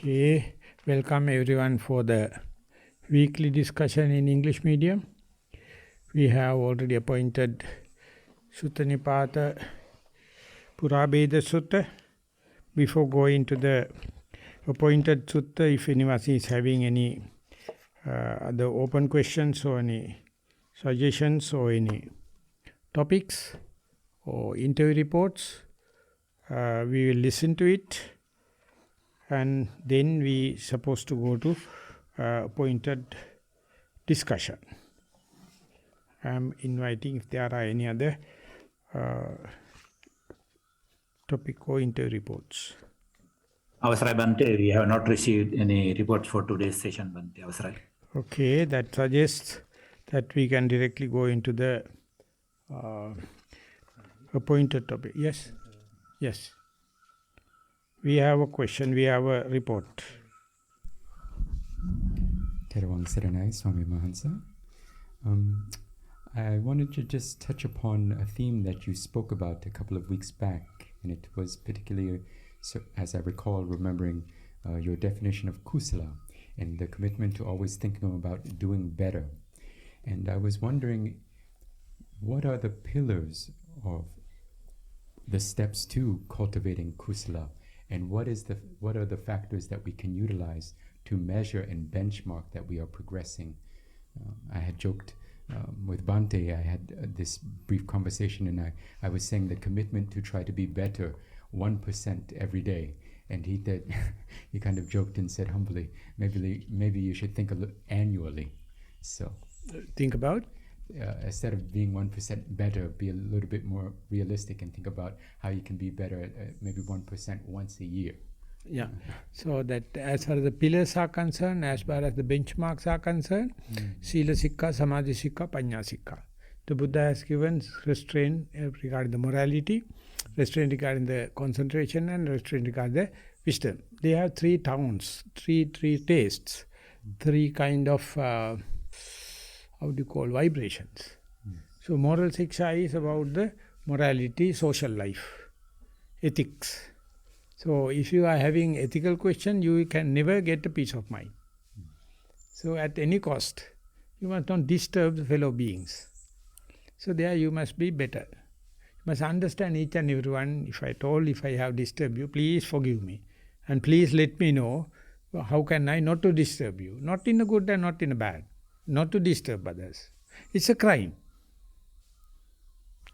Okay, welcome everyone for the weekly discussion in English medium. We have already appointed Sutta Nipata Purabheda Sutta. Before going to the appointed Sutta, if anyone is having any other open questions or any suggestions or any topics or interview reports, we will listen to it. And then we supposed to go to appointed discussion. I'm inviting if there are any other topic or interview reports. Avasrai Bante, we have not received any reports for today's session, Bante. Avasrai. Okay, that suggests that we can directly go into the appointed topic. Yes? Yes. We have a question, we have a report. Thero Swami Mahansa. I wanted to just touch upon a theme that you spoke about a couple of weeks back, and it was particularly, so, as I recall, remembering your definition of kusala and the commitment to always thinking about doing better. And I was wondering, what are the pillars of the steps to cultivating kusala? And what are the factors that we can utilize to measure and benchmark that we are progressing? I had joked with Bante, I had this brief conversation, and I was saying the commitment to try to be better 1% every day. And he did, he kind of joked and said humbly, maybe you should think annually. So Think about? Instead of being 1% better, be a little bit more realistic and think about how you can be better at maybe 1% once a year. Yeah. So that as far as the pillars are concerned, as far as the benchmarks are concerned, Sila Sikha, Samadhi Sikha, Panya Sikha. The Buddha has given restraint regarding the morality, restraint regarding the concentration, and restraint regarding the wisdom. They have three tones, three tastes, three kind of vibrations. So moral siksha is about the morality, social life, ethics. So if you are having ethical question, you can never get a peace of mind. So at any cost, you must not disturb the fellow beings. So there you must be better. You must understand each and everyone. If I have disturbed you, please forgive me. And please let me know how can I not to disturb you. Not in a good and not in a bad. Not to disturb others. It's a crime.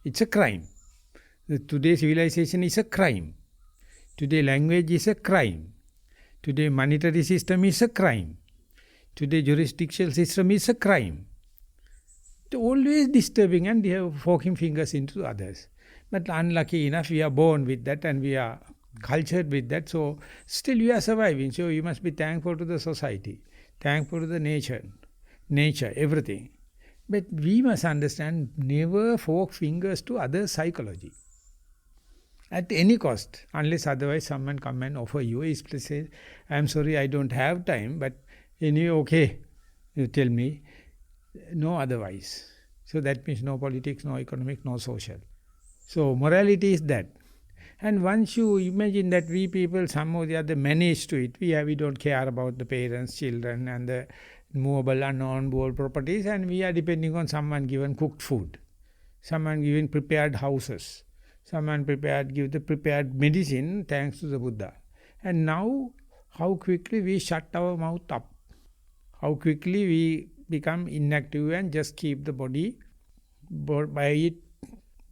It's a crime. Today's civilization is a crime. Today language is a crime. Today monetary system is a crime. Today jurisdictional system is a crime. They're always disturbing and they have forking fingers into others. But unlucky enough, we are born with that and we are cultured with that. So still we are surviving. So you must be thankful to the society, thankful to the nature, everything. But we must understand, never fork fingers to other psychology. At any cost, unless otherwise someone come and offer you, he says, I'm sorry, I don't have time, but anyway, okay, you tell me, no otherwise. So that means no politics, no economic, no social. So morality is that. And once you imagine that we people somehow or the other manage to it, we don't care about the parents, children and the movable and non-movable properties, and we are depending on someone given cooked food, someone given prepared houses, someone give the prepared medicine thanks to the Buddha. And now, how quickly we shut our mouth up, how quickly we become inactive and just keep the body by it,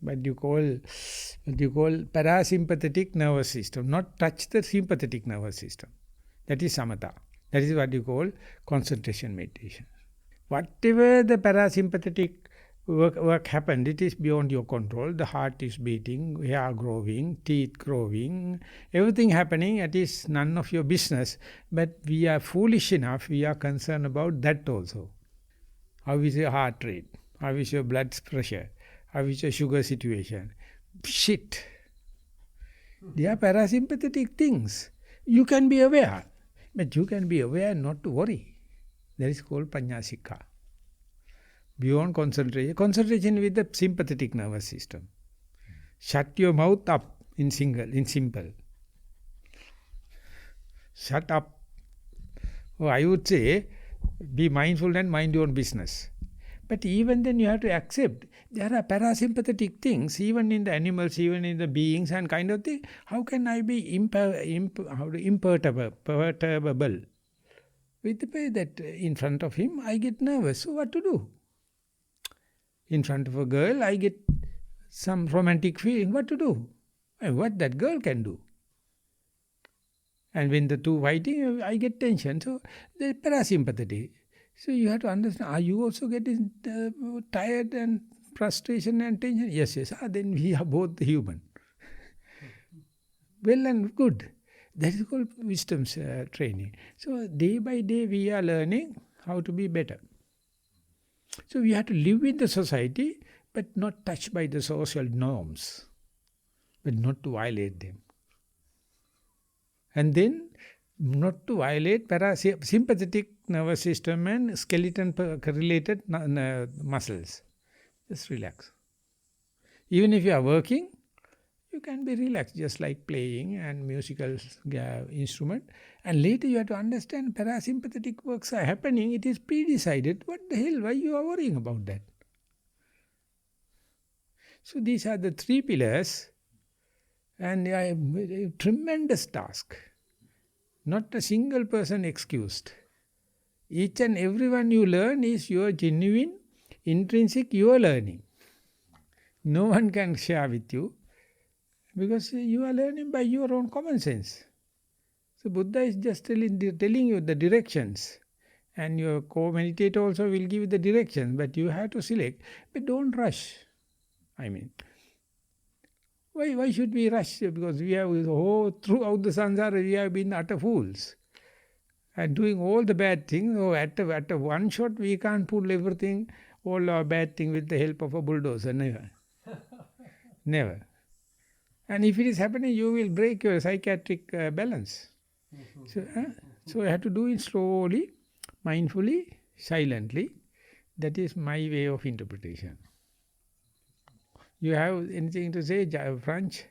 what you call parasympathetic nervous system, not touch the sympathetic nervous system. That is samatha. That is what you call concentration meditation. Whatever the parasympathetic work happened, it is beyond your control. The heart is beating, hair growing, teeth growing, everything happening, it is none of your business. But we are foolish enough, we are concerned about that also. How is your heart rate? How is your blood pressure? How is your sugar situation? Shit. They are parasympathetic things. You can be aware. But you can be aware not to worry. That is called Panya Sikha. Beyond concentration with the sympathetic nervous system. Shut your mouth up in simple. Shut up Or I would say, be mindful and mind your own business. But even then you have to accept there are parasympathetic things, even in the animals, even in the beings and kind of thing. How can I be imperturbable? With the way that in front of him I get nervous, so what to do? In front of a girl I get some romantic feeling, what to do? And what that girl can do? And when the two fighting, I get tension. So they're parasympathetic. So you have to understand, are you also getting tired and frustration and tension? Yes. Then we are both human. Well and good. That is called wisdom training. So day by day we are learning how to be better. So we have to live in the society, but not touched by the social norms, but not to violate them. And then not to violate parasympathetic nervous system and skeleton related muscles. Just relax. Even if you are working, you can be relaxed, just like playing and musical instrument. And later you have to understand parasympathetic works are happening, it is pre-decided. What the hell, why you are worrying about that? So these are the three pillars, and a tremendous task. Not a single person excused. Each and everyone you learn is your genuine, intrinsic, your learning. No one can share with you, because you are learning by your own common sense. So Buddha is just telling you the directions, and your co-meditator also will give you the directions, but you have to select. But don't rush. Why should we rush? Because we have, throughout the samsara, we have been utter fools. And doing all the bad things, at one shot we can't pull everything, all our bad things with the help of a bulldozer. Never. Never. And if it is happening, you will break your psychiatric balance. So I have to do it slowly, mindfully, silently. That is my way of interpretation. You have anything to say, French?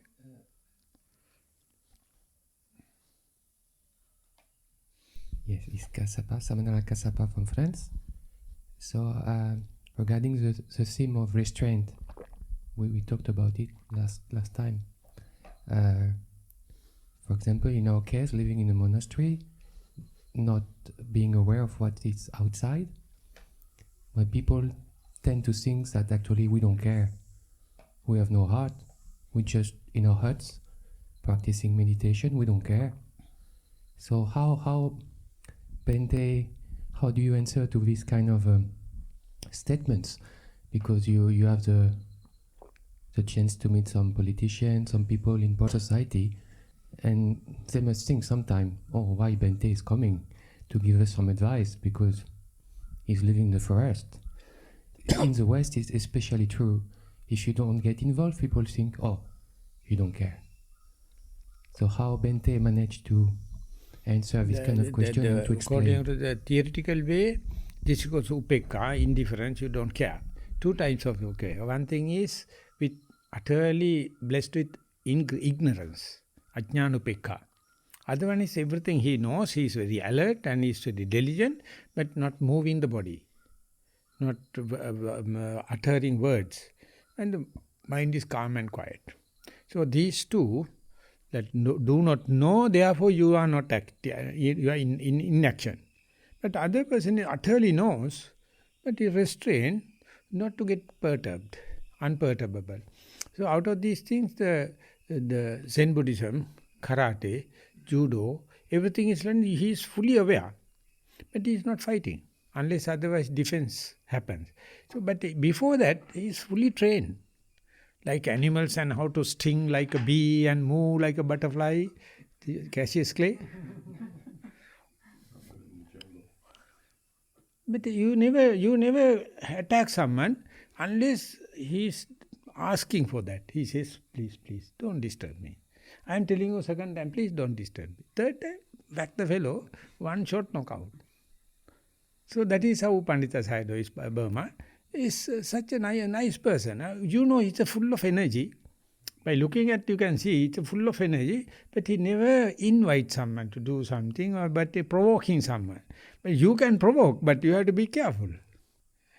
Yes, it's Kasapa, Samanala Kasapa from France. So regarding the theme of restraint, we talked about it last time. For example, in our case, living in a monastery, not being aware of what is outside, when people tend to think that actually we don't care. We have no heart. We just in our huts practicing meditation. We don't care. So how Bente, how do you answer to these kind of statements? Because you have the chance to meet some politicians, some people in poor society, and they must think sometime, why Bente is coming to give us some advice because he's living in the forest. In the West, it's especially true. If you don't get involved, people think, you don't care. So how Bente managed to answer this kind of question and to explain? According to the theoretical way, this is called upekka, indifference, you don't care. Two types of okay. One thing is with utterly blessed with ignorance, ajnana upekka. Other one is everything he knows, he is very alert and he is very diligent, but not moving the body, not uttering words. And the mind is calm and quiet. So these two that do not know, therefore you are not you are in inaction. But other person utterly knows, but is restrained not to get perturbed, unperturbable. So out of these things, the Zen Buddhism, karate, judo, everything is learned, he is fully aware, but he is not fighting, unless otherwise defense happens. So, but before that, he is fully trained, like animals, and how to sting like a bee and move like a butterfly, Cassius Clay. But you never attack someone unless he is asking for that. He says, please, don't disturb me. I am telling you second time, please don't disturb me. Third time, whack the fellow, one shot knockout. So that is how Pandita Sayadaw is Burma. Is such a nice person. You know, he's full of energy, By looking at, you can see it's full of energy, but he never invites someone to do something but provoking someone. But you can provoke, but you have to be careful.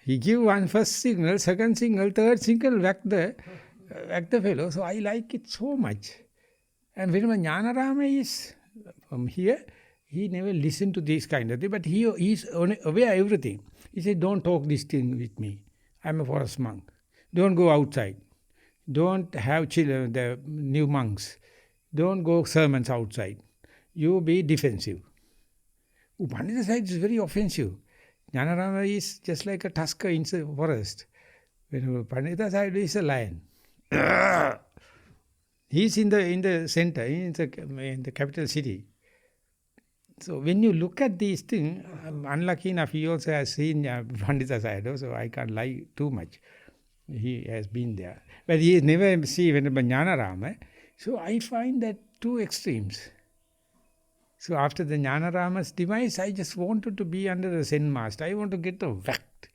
He give one first signal, second signal, third signal, whack the fellow. So I like it so much. And when Jnanarama is from here, he never listened to this kind of thing, but he is aware of everything. He said, don't talk this thing with me. I'm a forest monk. Don't go outside. Don't have children, the new monks. Don't go sermons outside. You be defensive. Pandita side is very offensive. Jnanarama is just like a tusker in the forest. When Pandita side is a lion. He's in the center, in the capital city. So when you look at these things, I'm unlucky enough, he also has seen Pandita side, so I can't lie too much. He has been there. But he has never seen Jnanarama. So I find that two extremes. So after the Jnanarama's demise, I just wanted to be under the Zen master. I want to get the whacked.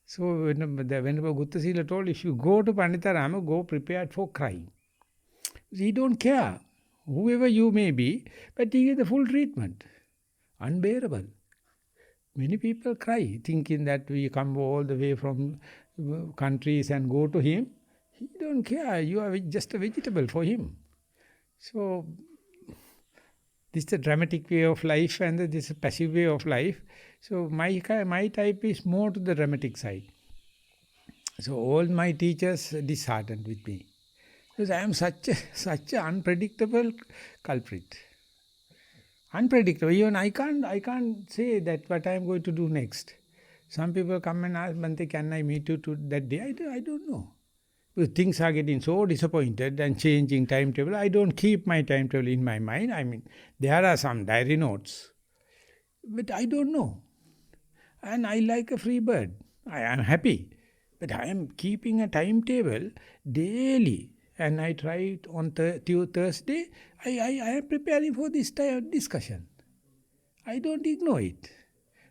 So whenever Guttasila told, if you go to Pandita Rama, go prepared for crying. He don't care, whoever you may be, but he gets the full treatment. Unbearable. Many people cry, thinking that we come all the way from countries and go to him. He don't care. You are just a vegetable for him. So this is the dramatic way of life and this is a passive way of life. So my type is more to the dramatic side. So all my teachers disheartened with me. Because I am such an unpredictable culprit. Unpredictable. Even I can't say that what I am going to do next. Some people come and ask, Bhante, can I meet you to that day? I don't know. Because things are getting so disappointed and changing timetable. I don't keep my timetable in my mind. I mean, there are some diary notes. But I don't know. And I like a free bird. I am happy. But I am keeping a timetable daily. And I try it on Thursday. I am preparing for this discussion. I don't ignore it.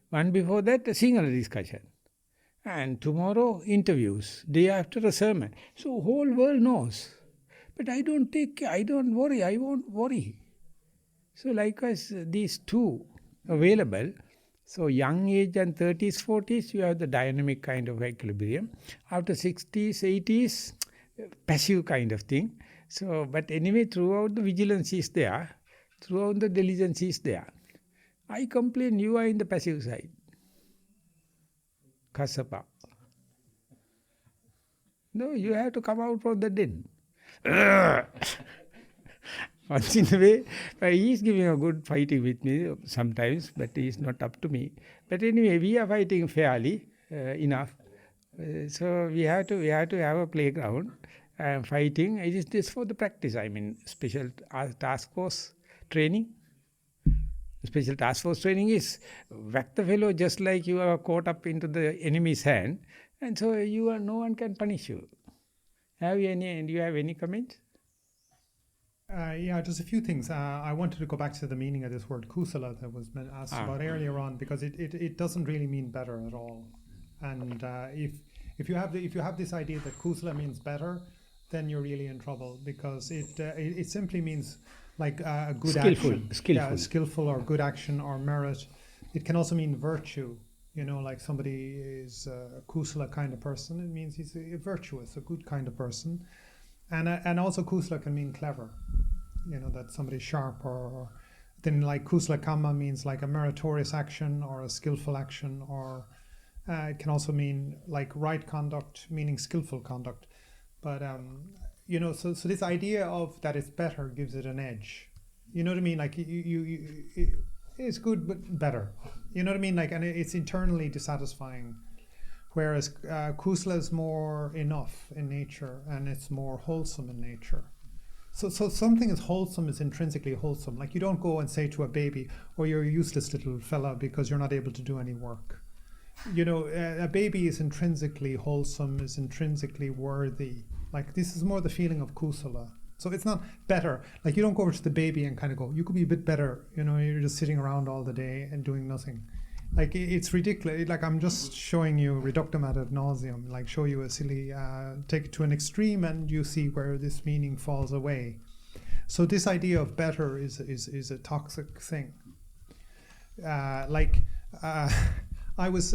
One before that, a single discussion. And tomorrow, interviews. Day after, a sermon. So whole world knows. But I don't take care. I don't worry. I won't worry. So likewise, these two available. So young age and 30s, 40s, you have the dynamic kind of equilibrium. After 60s, 80s, passive kind of thing. So, but anyway, throughout the vigilance is there, throughout the diligence is there. I complain, you are in the passive side. Kassapa. No, you have to come out from the den. Once in a way, he is giving a good fighting with me sometimes, but he is not up to me. But anyway, we are fighting fairly enough. So we have to have a playground. Fighting, it is just for the practice. I mean, special task force training. Special task force training is whack the fellow just like you are caught up into the enemy's hand, and so no one can punish you. Do you have any comments? Yeah, just a few things. I wanted to go back to the meaning of this word kusala that was asked about earlier on, because it doesn't really mean better at all. And if you have this idea that kusala means better, then you're really in trouble, because it simply means like a good action. Skillful or good action or merit. It can also mean virtue. Like somebody is a kusala kind of person. It means he's a virtuous, a good kind of person. And also kusala can mean clever. That somebody's sharp, or then like kusala kamma means like a meritorious action or a skillful action, or it can also mean like right conduct, meaning skillful conduct. But so this idea of that it's better gives it an edge. You know what I mean? Like it's good but better. You know what I mean? Like, and it's internally dissatisfying. Whereas kusala is more enough in nature, and it's more wholesome in nature. So something is wholesome is intrinsically wholesome. Like you don't go and say to a baby, "Oh, you're a useless little fella because you're not able to do any work." A baby is intrinsically wholesome, is intrinsically worthy. Like this is more the feeling of kusala. So it's not better. Like you don't go over to the baby and kind of go, "You could be a bit better." You're just sitting around all the day and doing nothing. Like it's ridiculous. Like I'm just showing you reductum ad nauseum. Like show you a silly, take it to an extreme, and you see where this meaning falls away. So this idea of better is a toxic thing. I was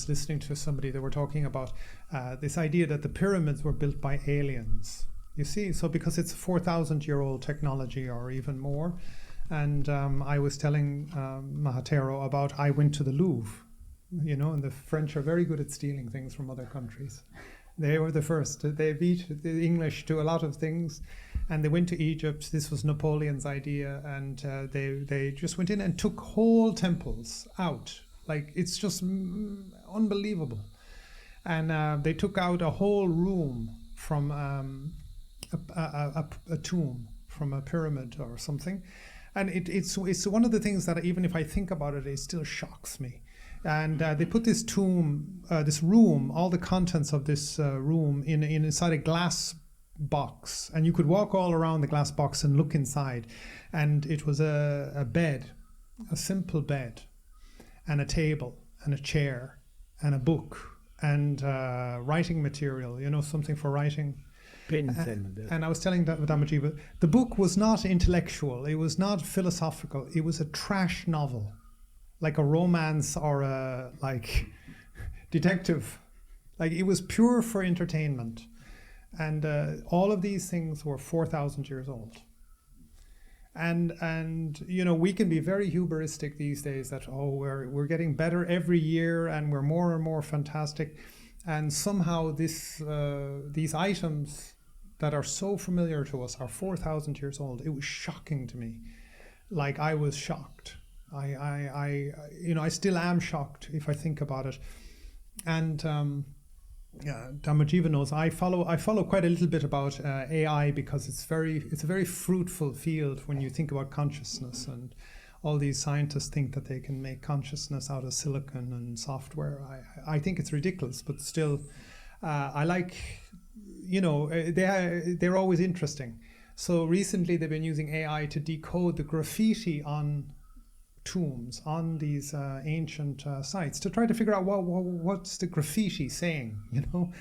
listening to somebody that were talking about this idea that the pyramids were built by aliens. You see, so because it's 4,000-year-old technology or even more. And I was telling Maha Thero about, I went to the Louvre, you know, and the French are very good at stealing things from other countries. They were the first. They beat the English to a lot of things. And they went to Egypt. This was Napoleon's idea. And they just went in and took whole temples out. Like, it's just unbelievable. And they took out a whole room from a tomb, from a pyramid or something. And it's one of the things that even if I think about it, it still shocks me. And they put this tomb, this room, all the contents of this room inside a glass box. And you could walk all around the glass box and look inside. And it was a bed, a simple bed, and a table, and a chair, and a book, and writing material, you know, something for writing. And I was telling Dhammajiva, the book was not intellectual, it was not philosophical, it was a trash novel, like a romance or a detective. Like, it was pure for entertainment. And all of these things were 4,000 years old. And you know, we can be very hubristic these days that, oh, we're getting better every year and we're more and more fantastic. And somehow these items that are so familiar to us are 4,000 years old. It was shocking to me. Like, I was shocked. I still am shocked if I think about it. And Dhammajiva knows I follow quite a little bit about AI, because it's a very fruitful field when you think about consciousness, and all these scientists think that they can make consciousness out of silicon and software. I think it's ridiculous, but still, I like, you know, they're always interesting. So recently they've been using AI to decode the graffiti on tombs, on these ancient sites, to try to figure out what's the graffiti saying, you know.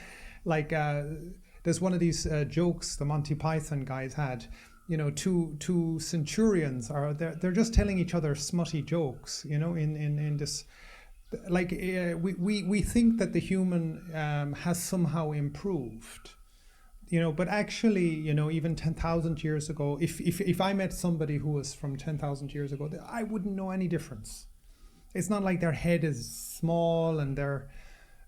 Like there's one of these jokes the Monty Python guys had, you know, two centurions they're just telling each other smutty jokes, you know, in this, like we think that the human has somehow improved, you know, but actually, you know, even 10,000 years ago, if I met somebody who was from 10,000 years ago, I wouldn't know any difference. It's not like their head is small and they're,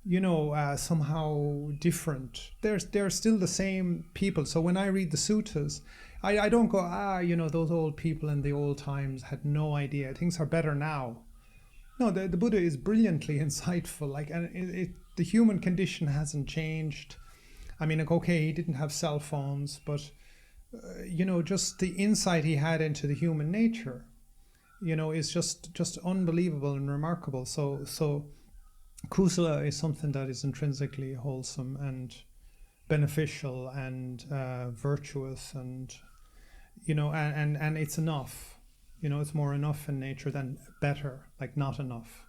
you know, somehow different. They're still the same people. So when I read the suttas, I don't go, you know, those old people in the old times had no idea. Things are better now. No, the Buddha is brilliantly insightful. Like, and the human condition hasn't changed. I mean, like, okay, he didn't have cell phones, but, you know, just the insight he had into the human nature, you know, is just unbelievable and remarkable. So kusala is something that is intrinsically wholesome and beneficial and virtuous, and, you know, and it's enough. You know, it's more enough in nature than better, like not enough.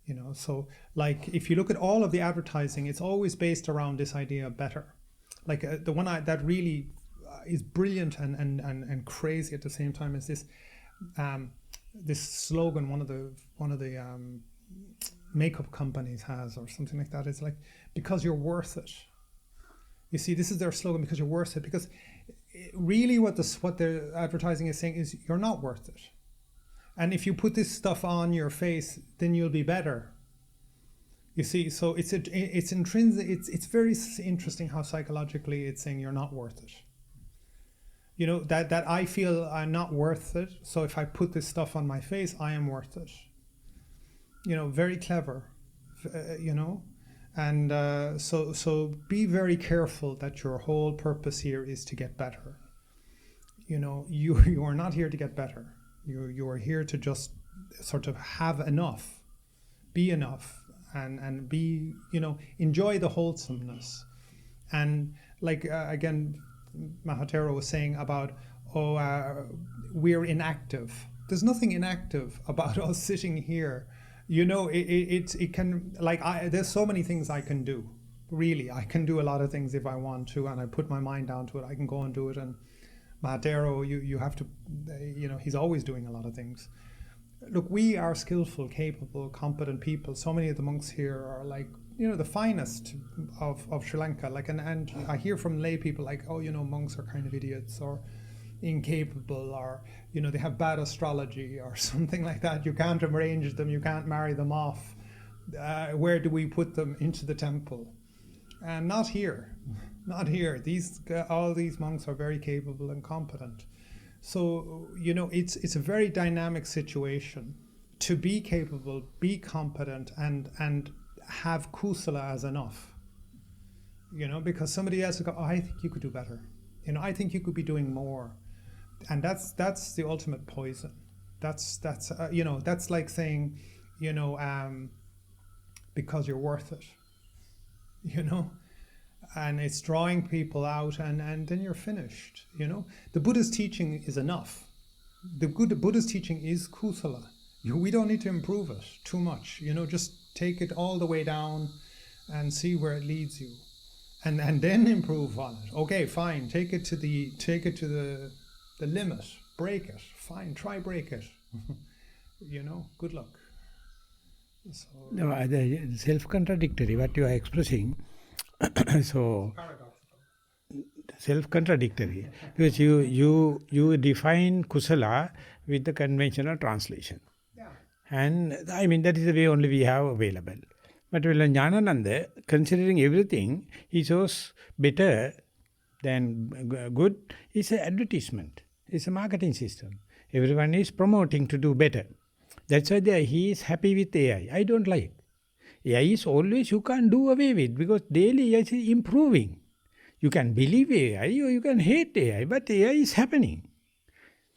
You know, so like if you look at all of the advertising, it's always based around this idea of better. Like the one that really is brilliant and crazy at the same time is this this slogan one of the makeup companies has, or something like that. It's like, because you're worth it. You see, this is their slogan, because you're worth it. Because really what the advertising is saying is you're not worth it. And if you put this stuff on your face, then you'll be better. You see, so it's intrinsic. It's very interesting how psychologically it's saying you're not worth it. You know, that I feel I'm not worth it. So if I put this stuff on my face, I am worth it. You know, very clever. You know, and so be very careful that your whole purpose here is to get better. You know, you are not here to get better. You are here to just sort of have enough, be enough, and be, you know, enjoy the wholesomeness. And like, again, Maha Thero was saying about, we're inactive. there's nothing inactive about us sitting here. You know, it can, like, there's so many things I can do. Really, I can do a lot of things if I want to, and I put my mind down to it. I can go and do it. And Maha Thero, you have to, you know, he's always doing a lot of things. Look, we are skillful, capable, competent people. So many of the monks here are like, you know, the finest of Sri Lanka. Like, and I hear from lay people like, oh, you know, monks are kind of idiots or incapable, or, you know, they have bad astrology or something like that. You can't arrange them, you can't marry them off. Where do we put them? Into the temple? And not here. Not here. All these monks are very capable and competent. So, you know, it's a very dynamic situation to be capable, be competent, and have kusala as enough. You know, because somebody else will go, oh, I think you could do better. You know, I think you could be doing more. And that's the ultimate poison. That's you know, that's like saying, you know, because you're worth it. You know, and it's drawing people out, and then you're finished. You know, the Buddha's teaching is enough. The Buddha's teaching is kusala. We don't need to improve it too much. You know, just take it all the way down and see where it leads you, and then improve on it. Okay, fine. Take it to the limit. Break it. Fine. Try break it. You know. Good luck. So, no, self-contradictory, what you are expressing. So, self-contradictory. Because you define kusala with the conventional translation. yeah. And I mean, that is the way only we have available. But Jnanananda, considering everything, he shows better than good. It's an advertisement. It's a marketing system. Everyone is promoting to do better. That's why he is happy with AI. I don't like. AI is always you can't do away with, because daily AI is improving. You can believe AI or you can hate AI, but AI is happening.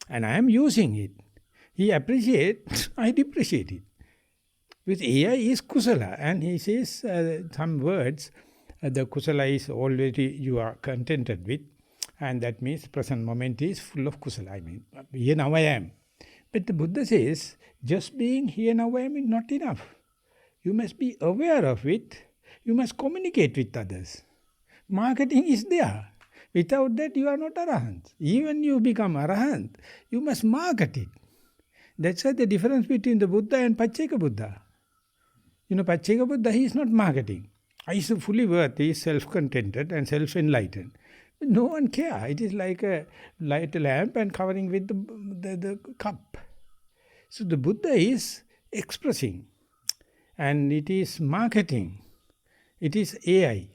And I am using it. He appreciates, I depreciate it. With AI is kusala, and he says some words, the kusala is already you are contented with, and that means present moment is full of kusala. I mean, here now I am. But the Buddha says, just being here now I am is not enough. You must be aware of it. You must communicate with others. Marketing is there. Without that, you are not Arahant. Even you become Arahant, you must market it. That's why the difference between the Buddha and Pacceka Buddha. You know, Pacceka Buddha, he is not marketing. He is fully worth, he is self-contented and self-enlightened. No one cares. It is like a light lamp and covering with the cup. So the Buddha is expressing, and it is marketing. It is AI.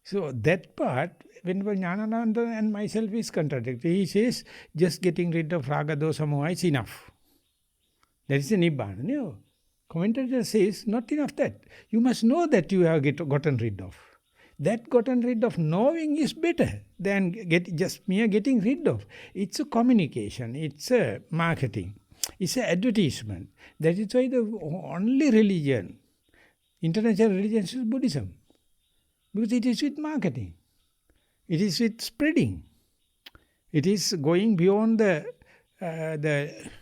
So that part, when Jnanananda and myself is contradictory, he says, just getting rid of raga, dosa, moha is enough. That is a nibbana. No. Commentator says, not enough that. You must know that you have gotten rid of. That gotten rid of knowing is better than just mere getting rid of. It's a communication, it's a marketing, it's an advertisement. That is why the only religion, international religion, is Buddhism. Because it is with marketing. It is with spreading. It is going beyond the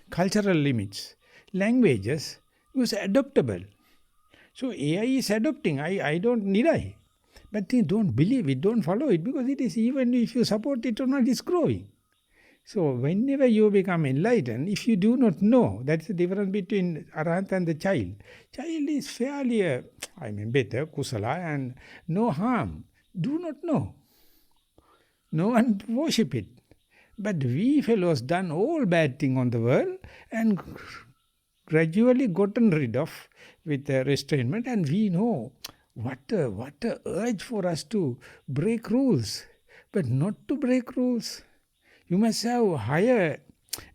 cultural limits. Languages was adoptable. So AI is adopting. I don't deny. But they don't believe it, don't follow it, because it is, even if you support it or not, it's growing. So whenever you become enlightened, if you do not know, that's the difference between Arahant and the child. Child is fairly, better, kusala, and no harm. Do not know. No one worship it. But we fellows done all bad thing on the world and gradually gotten rid of with the restrainment, and we know what a urge for us to break rules, but not to break rules. You must have higher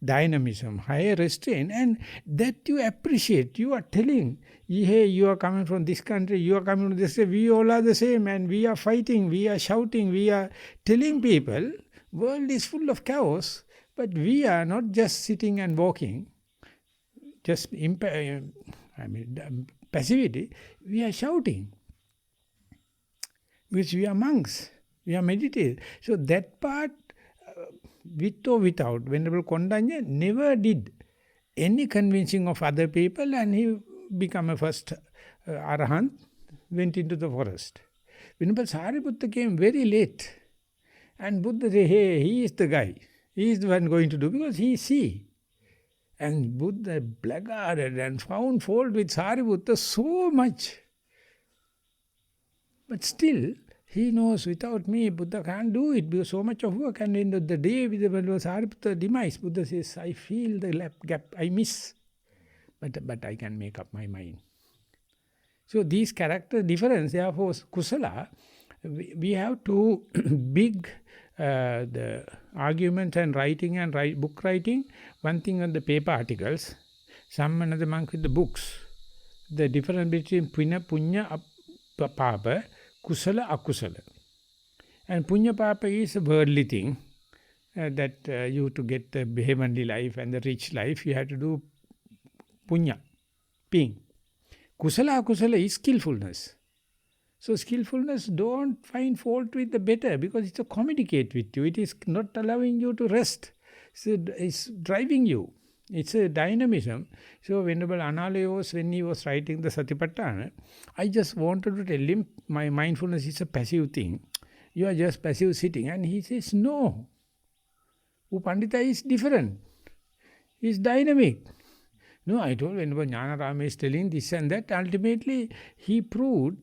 dynamism, higher restraint, and that you appreciate. You are telling, hey, you are coming from this country, you are coming from this country, we all are the same, and we are fighting, we are shouting, we are telling people, world is full of chaos, but we are not just sitting and walking, just passivity, we are shouting. Because we are monks, we are meditators. So that part, with or without, Venerable Kondanya never did any convincing of other people, and he became a first Arahant, went into the forest. Venerable Sariputta came very late, and Buddha said, hey, he is the guy. He is the one going to do, because he see. And Buddha blackguarded and found fault with Sariputta so much. But still, he knows without me, Buddha can't do it, because so much of work. And in the day with the Sariputta demise, Buddha says, I feel the gap, I miss. But I can make up my mind. So these character difference, therefore, Kusala, we have two big the argument and writing and book writing. One thing on the paper articles, some another monk with the books. The difference between punya, papa, kusala, akusala. And punya papa is a worldly thing that you to get the heavenly life and the rich life, you have to do punya, ping. Kusala, akusala is skillfulness. So skillfulness, don't find fault with the better, because it's a communicate with you. It is not allowing you to rest. It's driving you. It's a dynamism. So Venerable Analayos, when he was writing the Satipatthana, I just wanted to tell him, my mindfulness is a passive thing. You are just passive sitting. And he says, no. Upandita is different. It's dynamic. No, I told Venerable Jnanarama is telling this and that. Ultimately, he proved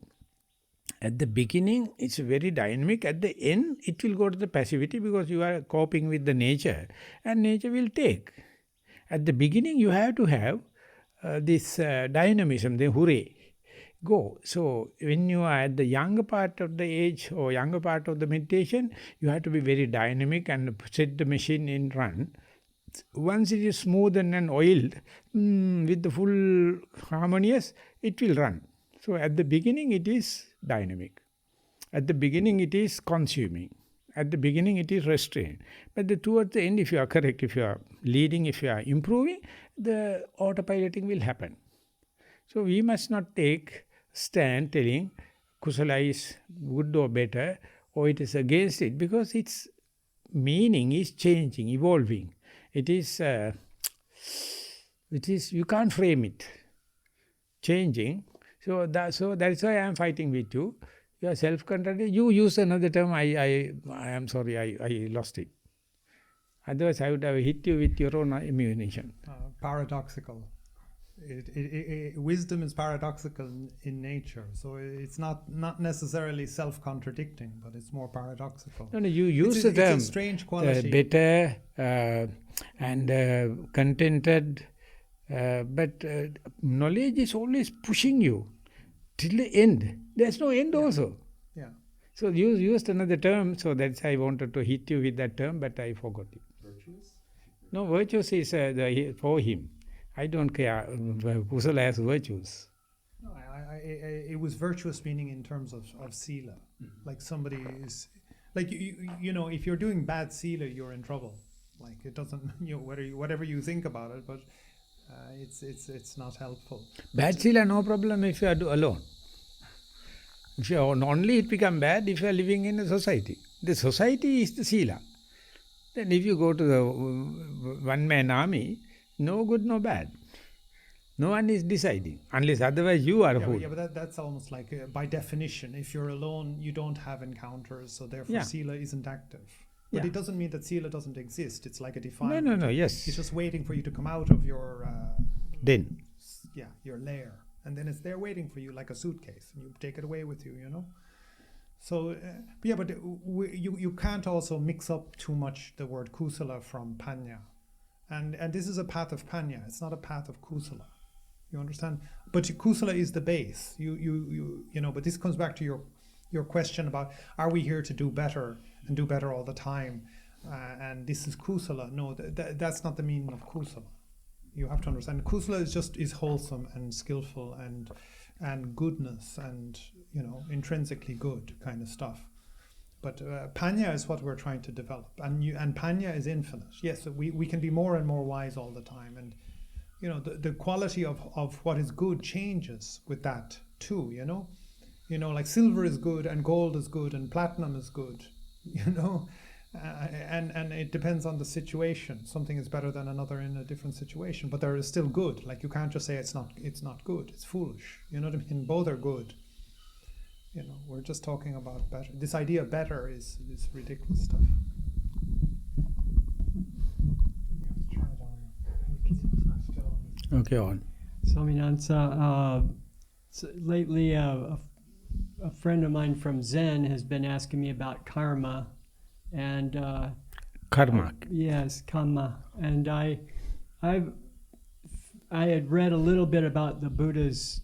at the beginning, it's very dynamic. At the end, it will go to the passivity, because you are coping with the nature, and nature will take. At the beginning, you have to have this dynamism, then hooray, go. So when you are at the younger part of the age or younger part of the meditation, you have to be very dynamic and set the machine in run. Once it is smoothened and oiled, with the full harmonious, it will run. So at the beginning it is dynamic. At the beginning it is consuming. At the beginning it is restrained. But towards the end, if you are correct, if you are leading, if you are improving, the autopiloting will happen. So we must not take stand telling kusala is good or better, or it is against it, because its meaning is changing, evolving. It is, you can't frame it. Changing. So that's why I am fighting with you. You are self-contradictory. You use another term, I am sorry, I lost it. Otherwise I would have hit you with your own ammunition. Paradoxical. Wisdom is paradoxical in nature. So it's not necessarily self-contradicting, but it's more paradoxical. No, you use the term. It's a strange quality. Better and contented. But knowledge is always pushing you till the end. There's no end also. Yeah. So you used another term, so that's I wanted to hit you with that term, but I forgot it. Virtuous? No, virtuous is for him. I don't care. Kusala has virtues. No, it was virtuous meaning in terms of sila. Like somebody is, like you know, if you're doing bad sila, you're in trouble. Like it doesn't, whatever you think about it, but it's not helpful. Bad sila, no problem if you are alone. If you are only, it become bad if you are living in a society. The society is the sila. Then if you go to the one-man army, no good, no bad. No one is deciding, unless otherwise you are a fool. Yeah, but that's almost like by definition, if you're alone, you don't have encounters, so therefore sila isn't active. But it doesn't mean that sila doesn't exist. It's like a defilement. No, yes. It's just waiting for you to come out of your Den. Yeah, your lair, and then it's there waiting for you like a suitcase, and you take it away with you. You know. So but you can't also mix up too much the word kusala from panya, and this is a path of panya. It's not a path of kusala. You understand? But kusala is the base. You know. But this comes back to your question about, are we here to do better and do better all the time? And this is kusala. No, that's not the meaning of kusala. You have to understand. Kusala is wholesome and skillful and goodness and, you know, intrinsically good kind of stuff. But panya is what we're trying to develop. And panya is infinite. Yes, we can be more and more wise all the time. And, you know, the quality of what is good changes with that too, you know. You know, like silver is good and gold is good and platinum is good, you know. And it depends on the situation. Something is better than another in a different situation, but there is still good. Like you can't just say it's not good. It's foolish. You know what I mean? Both are good. You know, we're just talking about better. This idea of better is ridiculous stuff. Okay, on. Swaminatha, so lately a friend of mine from Zen has been asking me about karma, and Karma. yes, karma, and I had read a little bit about the Buddha's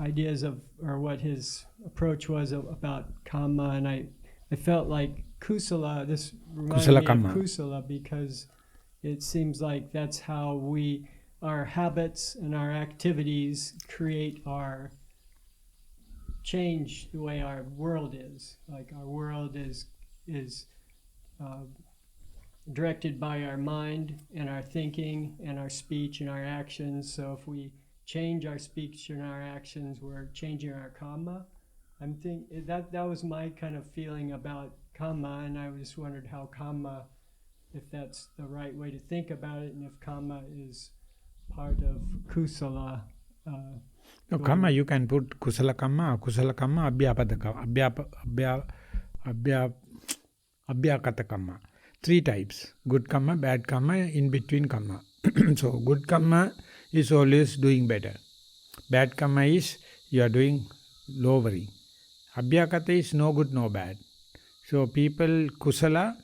ideas of, or what his approach was about karma, and I felt like kusala. This reminded Kusala me karma. of kusala because it seems like that's how our habits and our activities create change the way our world is. Like our world is directed by our mind and our thinking and our speech and our actions. So if we change our speech and our actions, we're changing our karma. I'm thinking that was my kind of feeling about karma, and I just wondered how karma, if that's the right way to think about it, and if karma is part of kusala. No, karma, you can put kusala karma, akusala karma, abhyakata karma. 3 types. Good karma, bad karma, in between karma. So good karma is always doing better. Bad karma is you are doing lowering. Abhyakata is no good, no bad. So people, kusala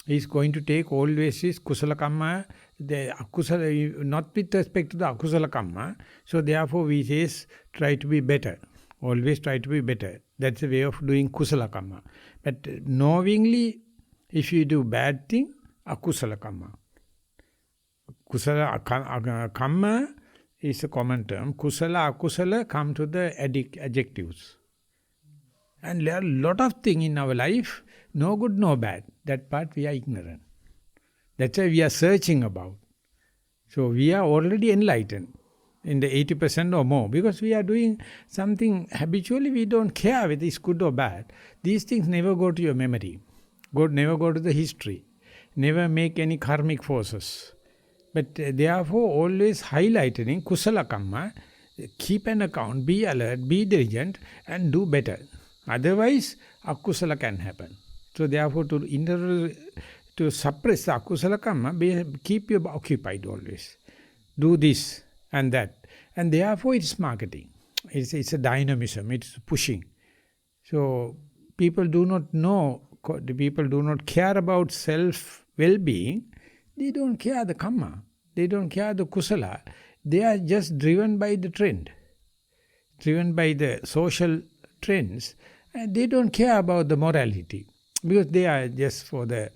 is going to take always is kusala karma, the akusala, not with respect to the akusala karma. So therefore we say try to be better. Always try to be better. That's a way of doing kusala karma. But knowingly, if you do bad thing, akusala karma. Kusala karma is a common term. Kusala, akusala come to the adjectives. And there are a lot of things in our life, no good, no bad. That part we are ignorant. That's why we are searching about. So we are already enlightened in the 80% or more, because we are doing something habitually. We don't care whether it's good or bad. These things never go to your memory. Never go to the history. Never make any karmic forces. But therefore always highlighting kusala karma, keep an account, be alert, be diligent and do better. Otherwise, akusala can happen. So therefore to suppress the akusala karma, keep you occupied always. Do this and that. And therefore it's marketing. It's a dynamism, it's pushing. So people do not know, the people do not care about self-well-being. They don't care the karma. They don't care the kusala. They are just driven by the trend. Driven by the social trends. And they don't care about the morality. Because they are just for the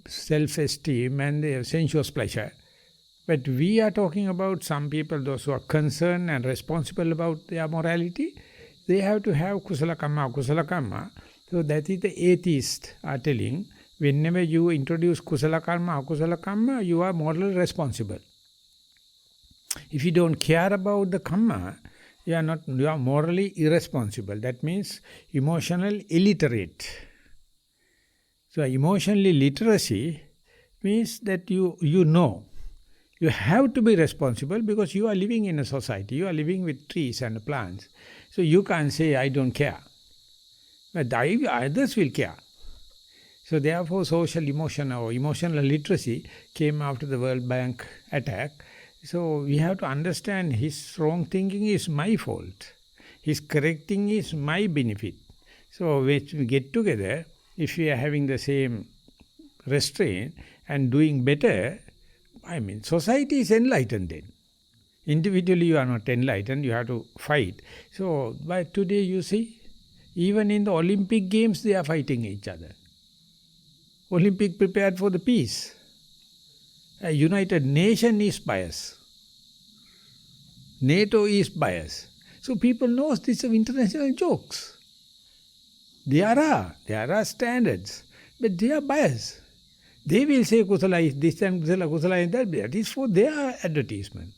self-esteem and the sensuous pleasure. But we are talking about some people, those who are concerned and responsible about their morality. They have to have kusala karma, akusala karma. So that is the atheists are telling, whenever you introduce kusala karma, akusala karma, you are morally responsible. If you don't care about the karma, you are morally irresponsible. That means emotional illiterate. So emotionally literacy means that you know. You have to be responsible because you are living in a society. You are living with trees and plants. So you can't say, I don't care. But others will care. So therefore social emotional literacy came after the World Bank attack. So we have to understand his wrong thinking is my fault. His correcting is my benefit. So when we get together, if we are having the same restraint and doing better, society is enlightened then. Individually you are not enlightened, you have to fight. So by today you see, even in the Olympic Games they are fighting each other. Olympic prepared for the peace. A United Nation is biased. NATO is biased. So people know these are international jokes. There are standards, but they are biased. They will say kusala is this and kusala is that. That is for their advertisement.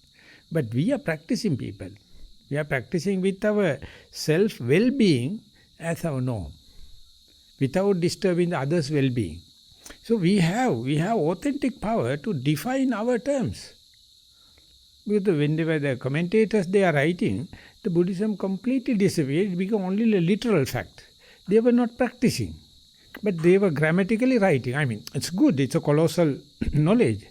But we are practicing people. We are practicing with our self-well-being as our norm. without disturbing the other's well-being. So we have authentic power to define our terms. Because whenever the commentators they are writing, the Buddhism completely disappeared, it became only a literal fact. They were not practicing, but they were grammatically writing. I mean, it's good, it's a colossal knowledge.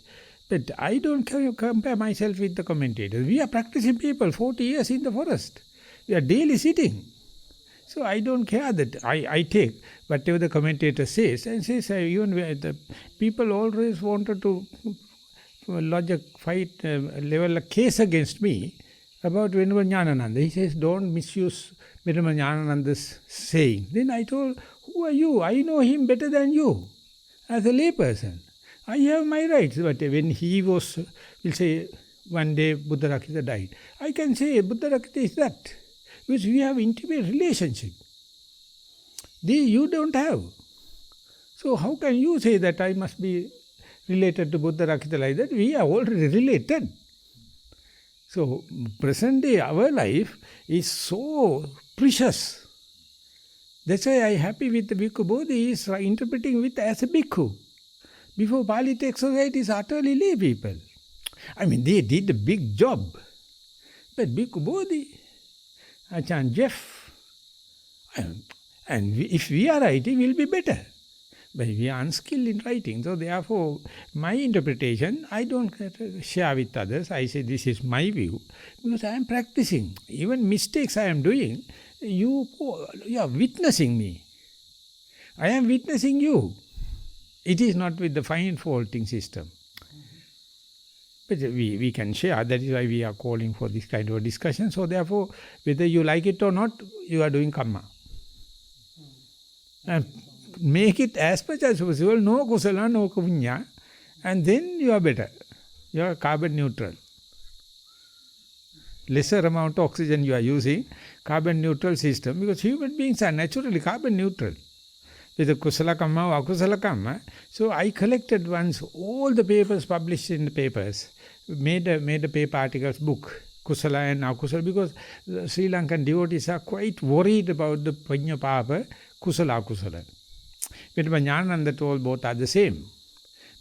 But I don't compare myself with the commentators. We are practicing people, 40 years in the forest. We are daily sitting. So I don't care that I take whatever the commentator says and says, even the people always wanted to lodge a fight, level a case against me about Venerable Jnanananda. He says, don't misuse Venerable Jnanananda's saying. Then I told, who are you? I know him better than you as a layperson. I have my rights. But when he was, we'll say, one day Buddha Rakkhita died, I can say Buddha Rakkhita is that. Because we have intimate relationship. You don't have. So how can you say that I must be related to Buddha Rakkhita like that? We are already related. So present day our life is so precious. That's why I am happy with the Bhikkhu Bodhi is interpreting with as a Bhikkhu. Before Pali Text Society is utterly lay people. I mean, they did a big job. But Bhikkhu Bodhi, Achan Jeff, and if we are writing, we will be better. But we are unskilled in writing. So therefore, my interpretation, I don't share with others. I say this is my view. Because I am practicing. Even mistakes I am doing, you are witnessing me. I am witnessing you. It is not with the fine faulting system. But we can share. That is why we are calling for this kind of a discussion. So therefore, whether you like it or not, you are doing karma. And make it as much as possible, no kusala, no punya, and then you are better. You are carbon neutral. Lesser amount of oxygen you are using, carbon neutral system, because human beings are naturally carbon neutral. With the kusala karma or akusala karma. So I collected once all the papers published in the papers, made a paper articles book, kusala and akusala, because the Sri Lankan devotees are quite worried about the punya papa, kusala akusala. Venerable Jnanananda told both are the same.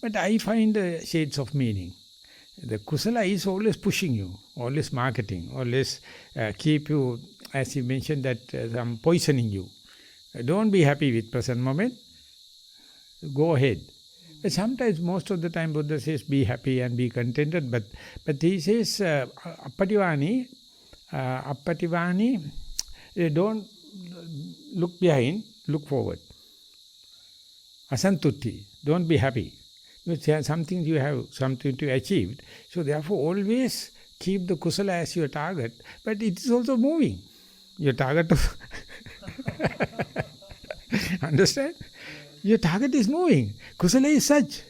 But I find shades of meaning. The kusala is always pushing you, always marketing, always keep you, as he mentioned, that poisoning you. Don't be happy with present moment. Go ahead. But sometimes, most of the time, Buddha says, be happy and be contented. But he says, appativani, don't look behind, look forward. Asantutti, don't be happy. Because something you have, something to achieve. So therefore, always keep the kusala as your target. But it is also moving. Your target of... Understand? Your target is moving. Kusala is such.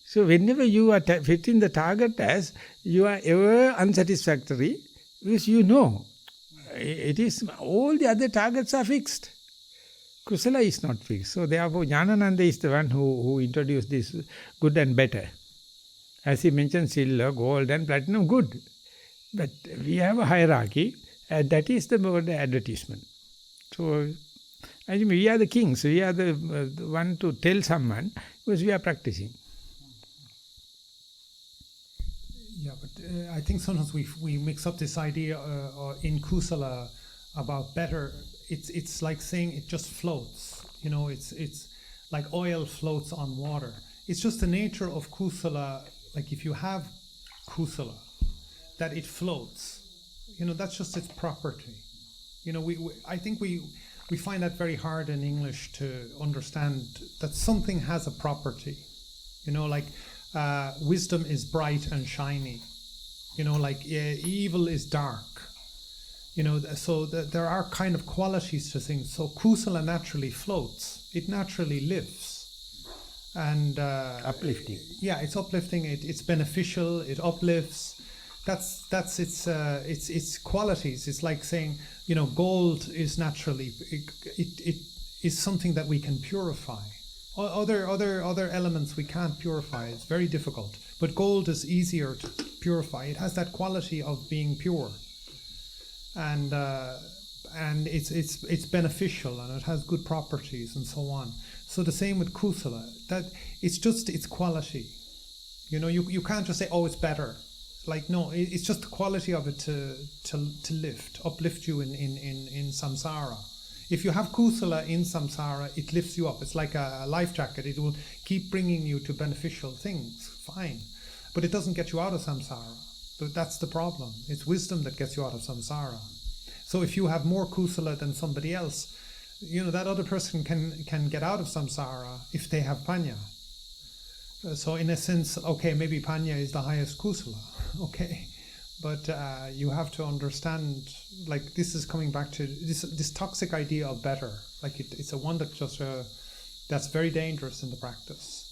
So whenever you are fitting the target as, you are ever unsatisfactory, because you know, it is, all the other targets are fixed. Kusala is not fixed. So therefore, Jnanananda is the one who introduced this good and better. As he mentioned, silver, gold and platinum, good. But we have a hierarchy, and that is the advertisement. So, I think we are the kings, we are the one to tell someone, because we are practicing. Yeah, but I think sometimes we mix up this idea in kusala about better. It's like saying it just floats. You know, it's like oil floats on water. It's just the nature of kusala. Like if you have kusala, that it floats. You know, that's just its property. You know, I think we find that very hard in English to understand that something has a property. You know, like wisdom is bright and shiny. You know, like evil is dark. You know, so there are kind of qualities to things. So kusala naturally floats. It naturally lives. And uplifting. Yeah, it's uplifting. It's beneficial. It uplifts. That's its qualities. It's like saying, you know, gold is naturally it is something that we can purify. Other elements we can't purify. It's very difficult. But gold is easier to purify. It has that quality of being pure. And and it's beneficial and it has good properties and so on. So the same with kusala, that it's quality. You know, you can't just say, oh, it's better. Like, no, it's just the quality of it to uplift you in samsara. If you have kusala in samsara, it lifts you up. It's like a life jacket. It will keep bringing you to beneficial things, fine. But it doesn't get you out of samsara. But that's the problem. It's wisdom that gets you out of samsara. So if you have more kusala than somebody else, you know, that other person can get out of samsara if they have panya. So in a sense, okay, maybe panya is the highest kusala, okay? But you have to understand, like, this is coming back to this toxic idea of better. Like, it's a one that just that's very dangerous in the practice,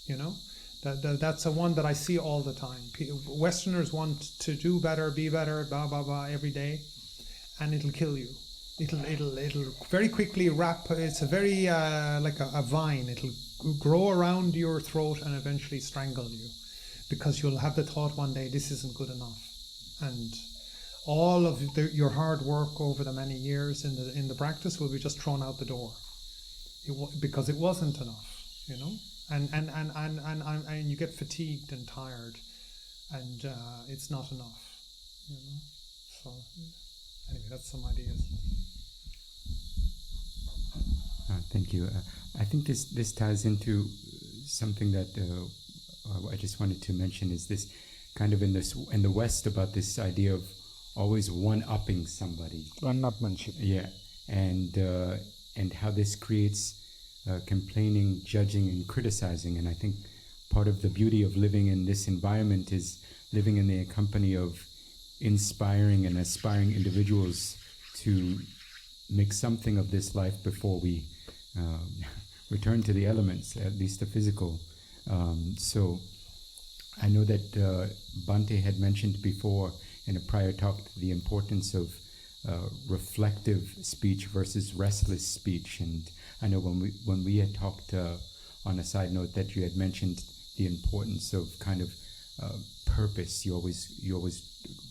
you know? That's a one that I see all the time. Westerners want to do better, be better, blah, blah, blah, every day, and it'll kill you. It'll very quickly wrap, it's a very, like a vine. It'll grow around your throat and eventually strangle you, because you'll have the thought one day, this isn't good enough. And all of your hard work over the many years in the practice will be just thrown out the door, because it wasn't enough, you know. And you get fatigued and tired, and it's not enough, you know. So anyway, that's some ideas. Thank you. I think this ties into something that I just wanted to mention, is this kind of in the West about this idea of always one-upping somebody. One-upmanship. Yeah, and how this creates complaining, judging, and criticizing. And I think part of the beauty of living in this environment is living in the company of inspiring and aspiring individuals to make something of this life before we return to the elements, at least the physical. So I know that Bhante had mentioned before in a prior talk the importance of reflective speech versus restless speech, and I know when we had talked on a side note that you had mentioned the importance of kind of purpose. You always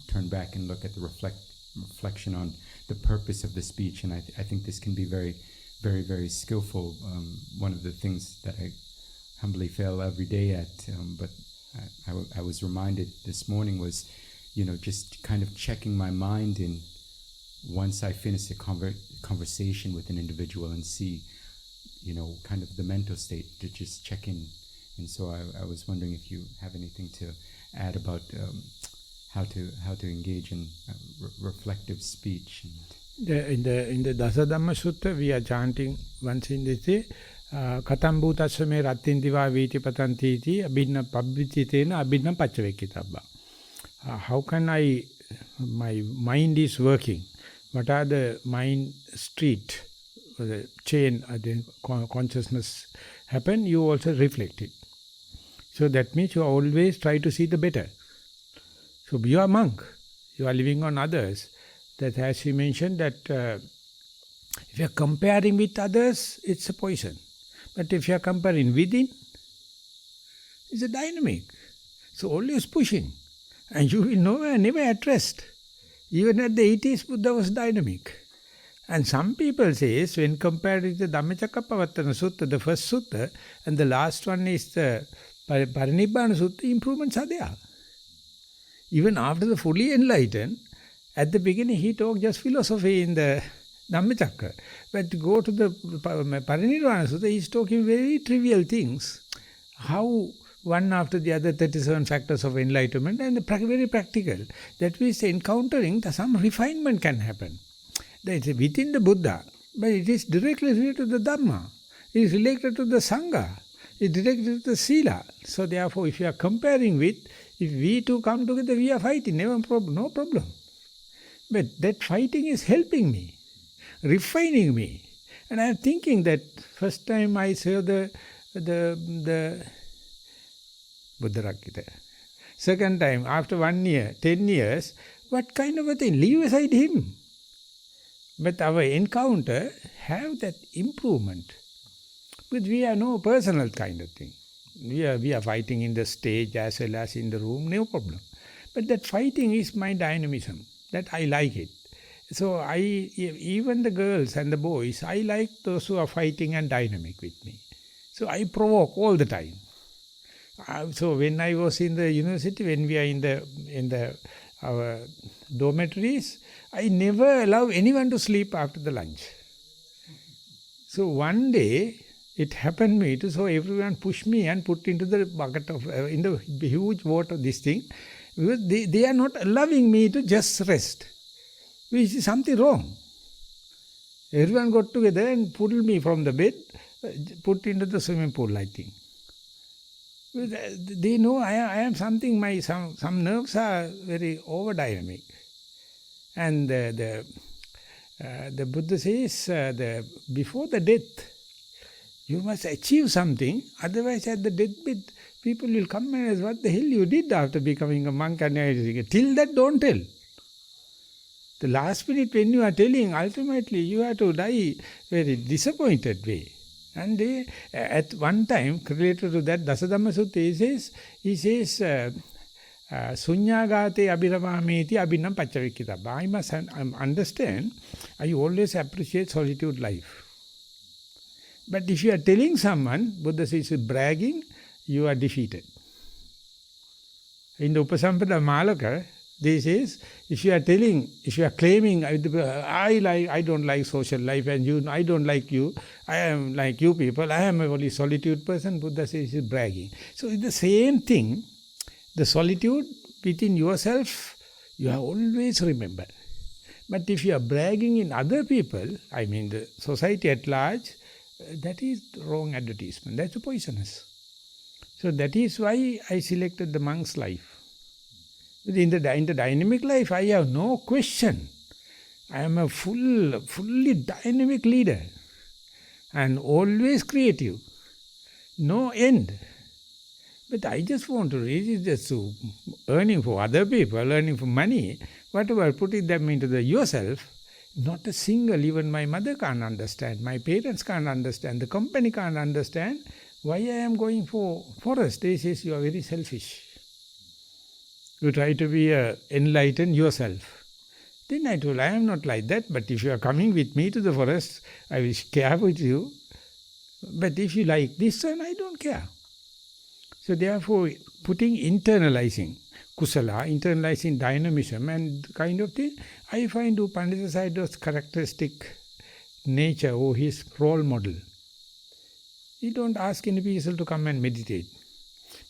turn back and look at the reflection on the purpose of the speech, and I think this can be very, very, very skillful. One of the things that I humbly fail every day at, but I was reminded this morning was, you know, just kind of checking my mind in once I finish a conversation with an individual and see, you know, kind of the mental state, to just check in. And so I was wondering if you have anything to add about how to engage in reflective speech. In the Dasa Dhamma Sutta, we are chanting once in this day, Katam bhutasya me rattindiva viti patantiti abhinna pabbititena abhinna paccavekkitabba. How can my mind is working? What are the mind street, the chain, the consciousness happen, you also reflect it. So that means you always try to see the better. So you are a monk, you are living on others. That as he mentioned that if you are comparing with others, it's a poison. But if you are comparing within, it's a dynamic. So always pushing. And you will never at rest. Even at the 80s, Buddha was dynamic. And some people say, when compared with the Dhammacakkappavattana Sutta, the first sutta, and the last one is the Parinibbana Sutta, improvements are there. Even after the fully enlightened, at the beginning he talked just philosophy in the Dhammacakka. But to go to the Parinibbana Sutta, he's talking very trivial things. How one after the other 37 factors of enlightenment, and very practical. That means encountering some refinement can happen. That is within the Buddha, but it is directly related to the Dhamma. It is related to the Sangha. It is related to the Sila. So therefore, if you are comparing with, if we two come together, we are fighting, no problem. But that fighting is helping me, refining me. And I am thinking that first time I saw the Buddha Rakkita. Second time, after 1 year, 10 years, what kind of a thing? Leave aside him. But our encounter have that improvement. But we are no personal kind of thing. We are fighting in the stage as well as in the room, no problem. But that fighting is my dynamism. That I like it. So even the girls and the boys, I like those who are fighting and dynamic with me. So I provoke all the time. So when I was in the university, when we are in our dormitories, I never allow anyone to sleep after the lunch. So one day it happened me to, so everyone pushed me and put into the bucket of in the huge water this thing, because they are not allowing me to just rest. Which is something wrong. Everyone got together and pulled me from the bed, put into the swimming pool, I think. They know I am something, some nerves are very over dynamic. And the Buddha says, before the death, you must achieve something, otherwise at the deathbed, people will come and ask, what the hell you did after becoming a monk and everything. Till that, don't tell. The last minute when you are telling, ultimately you have to die very disappointed way. And at one time, related to that, Dasadhamma Sutta, he says, Sunyagate abhiramameti abhinam pachavikkitabba. I must understand, I always appreciate solitude life. But if you are telling someone, Buddha says, bragging, you are defeated. In the Upasampada Malaka, they says, if you are claiming, I don't like social life and I don't like you, I am like you people, I am a only solitude person, Buddha says is bragging. So it's the same thing, the solitude within yourself, you have always remember. But if you are bragging in other people, I mean the society at large, that is wrong advertisement, that's poisonous. So that is why I selected the monk's life. In the dynamic life, I have no question. I am a fully dynamic leader and always creative. No end. But I just want to reach it just to earning for other people, earning for money, whatever, putting them into yourself. Not a single, even my mother can't understand, my parents can't understand, the company can't understand why I am going for forest. They say you are very selfish. You try to be enlightened yourself. Then I told, I am not like that, but if you are coming with me to the forest, I will care with you. But if you like this one, I don't care. So therefore, internalizing kusala, internalizing dynamism and kind of thing, I find Pandita Sayadaw's characteristic nature or his role model. He don't ask any people to come and meditate.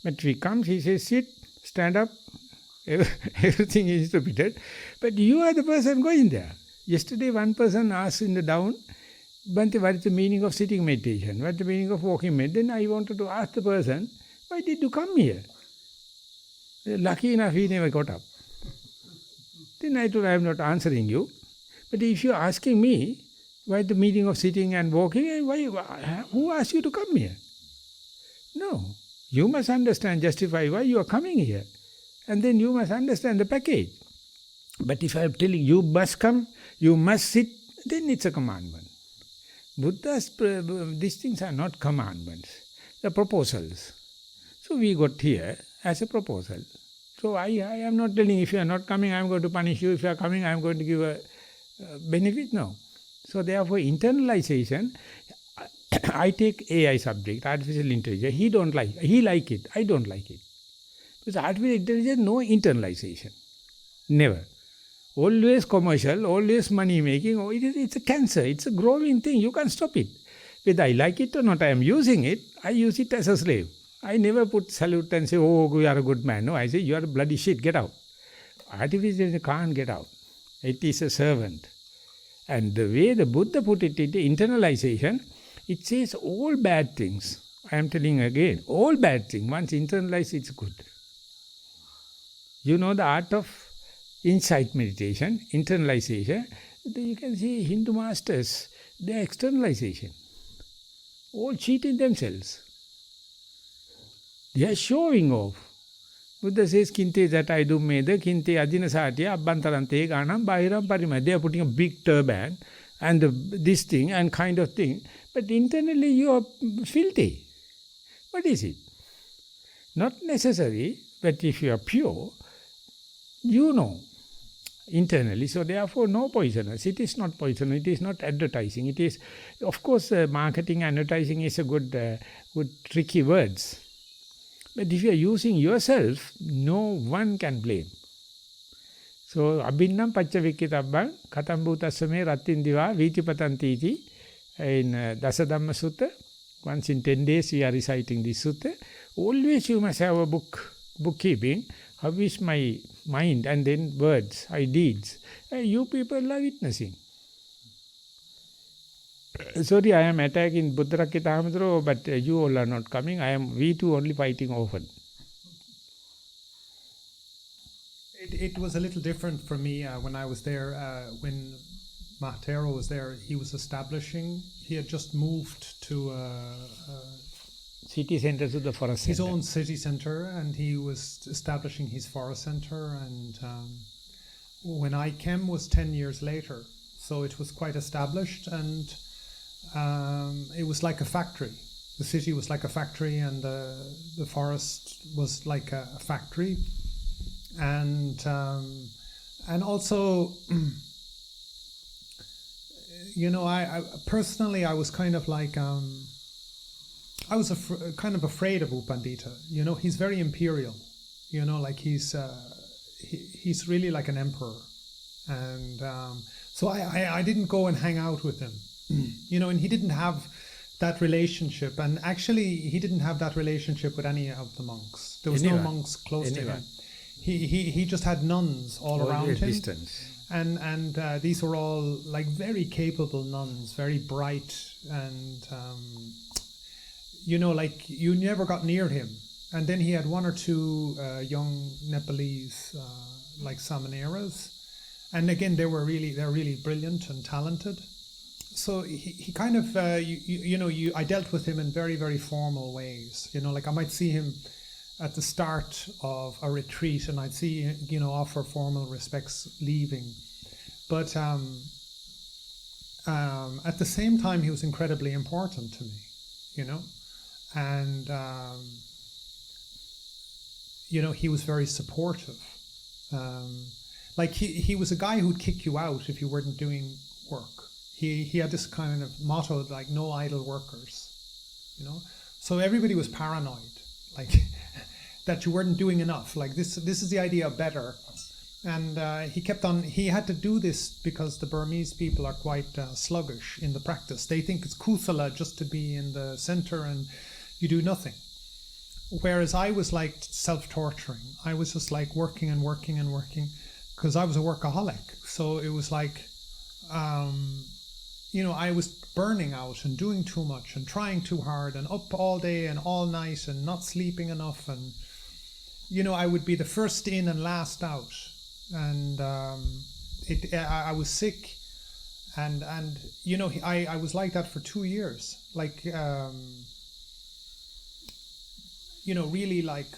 But if he comes, he says, sit, stand up, everything is repeated. But you are the person going there. Yesterday one person asked in the down, Bhante, what is the meaning of sitting meditation? What is the meaning of walking meditation? Then I wanted to ask the person, why did you come here? Lucky enough, he never got up. Then I told, I am not answering you. But if you are asking me, why the meaning of sitting and walking, who asked you to come here? No. You must understand, justify why you are coming here. And then you must understand the package. But if I am telling you must come, you must sit, then it's a commandment. Buddha's, these things are not commandments, they're proposals. So we got here as a proposal. So I am not telling, if you are not coming, I am going to punish you. If you are coming, I am going to give a benefit. No. So therefore, internalization, I take AI subject, artificial intelligence. He like it, I don't like it. Because artificial intelligence, no internalization. Never. Always commercial, always money making. It's a cancer, it's a growing thing. You can't stop it. Whether I like it or not, I am using it. I use it as a slave. I never put salute and say, oh, you are a good man. No, I say, you are a bloody shit, get out. Artificial intelligence can't get out. It is a servant. And the way the Buddha put it, internalization, it says all bad things. I am telling again, all bad things, once internalized, it's good. You know the art of insight meditation, internalization. You can see Hindu masters, their externalization. All cheating themselves. They are showing off. Buddha says, Kinte jatai dummeda, kinte adina satya, abbantarante ganam, bahiram parima. They are putting a big turban and this thing and kind of thing. But internally you are filthy. What is it? Not necessary, but if you are pure, you know. internally. So therefore, no poisonous. It is not poison. It is not advertising. It is, of course, marketing, advertising is a good tricky words. But if you are using yourself, no one can blame. So, abhinnam paccavikkitabbang katam bhutasame rattindiva vitipatanti in Dasa Dhamma Sutta. Once in 10 days we are reciting this sutta. Always you must have a bookkeeping. How is my mind, and then words, deeds. You people are witnessing. Sorry, I am attacking Buddharakita Hamadro, but you all are not coming. We two only fighting often. It was a little different for me when I was there. When Maha Thero was there, he was establishing. He had just moved to City centre to the forest his centre. own city centre, and he was establishing his forest centre. And when I came was 10 years later, so it was quite established, and it was like a factory. The city was like a factory, and the forest was like a factory. And also, you know, I personally, I was kind of like, I was kind of afraid of U Pandita. You know, he's very imperial. You know, like he's really like an emperor, and so I didn't go and hang out with him. You know, and he didn't have that relationship, and actually he didn't have that relationship with any of the monks. There was no monks close to him. He just had nuns all around him. Distance. And these were all like very capable nuns, very bright, and you know, like you never got near him. And then he had one or two young Nepalese like samaneras, and again they're really brilliant and talented. So he kind of I dealt with him in very, very formal ways. You know, like I might see him at the start of a retreat, and I'd see him, you know, offer formal respects leaving. But at the same time, he was incredibly important to me, you know, and you know, he was very supportive. Like he was a guy who'd kick you out if you weren't doing work. He had this kind of motto like no idle workers, you know. So everybody was paranoid, like that you weren't doing enough. Like this is the idea of better. And he kept on. He had to do this because the Burmese people are quite sluggish in the practice. They think it's kusala just to be in the center and you do nothing. Whereas I was like self-torturing. I was just like working and working and working because I was a workaholic. So it was like, you know, I was burning out and doing too much and trying too hard and up all day and all night and not sleeping enough. And, you know, I would be the first in and last out. And I was sick. And you know, I was like that for 2 years. Like, you know, really like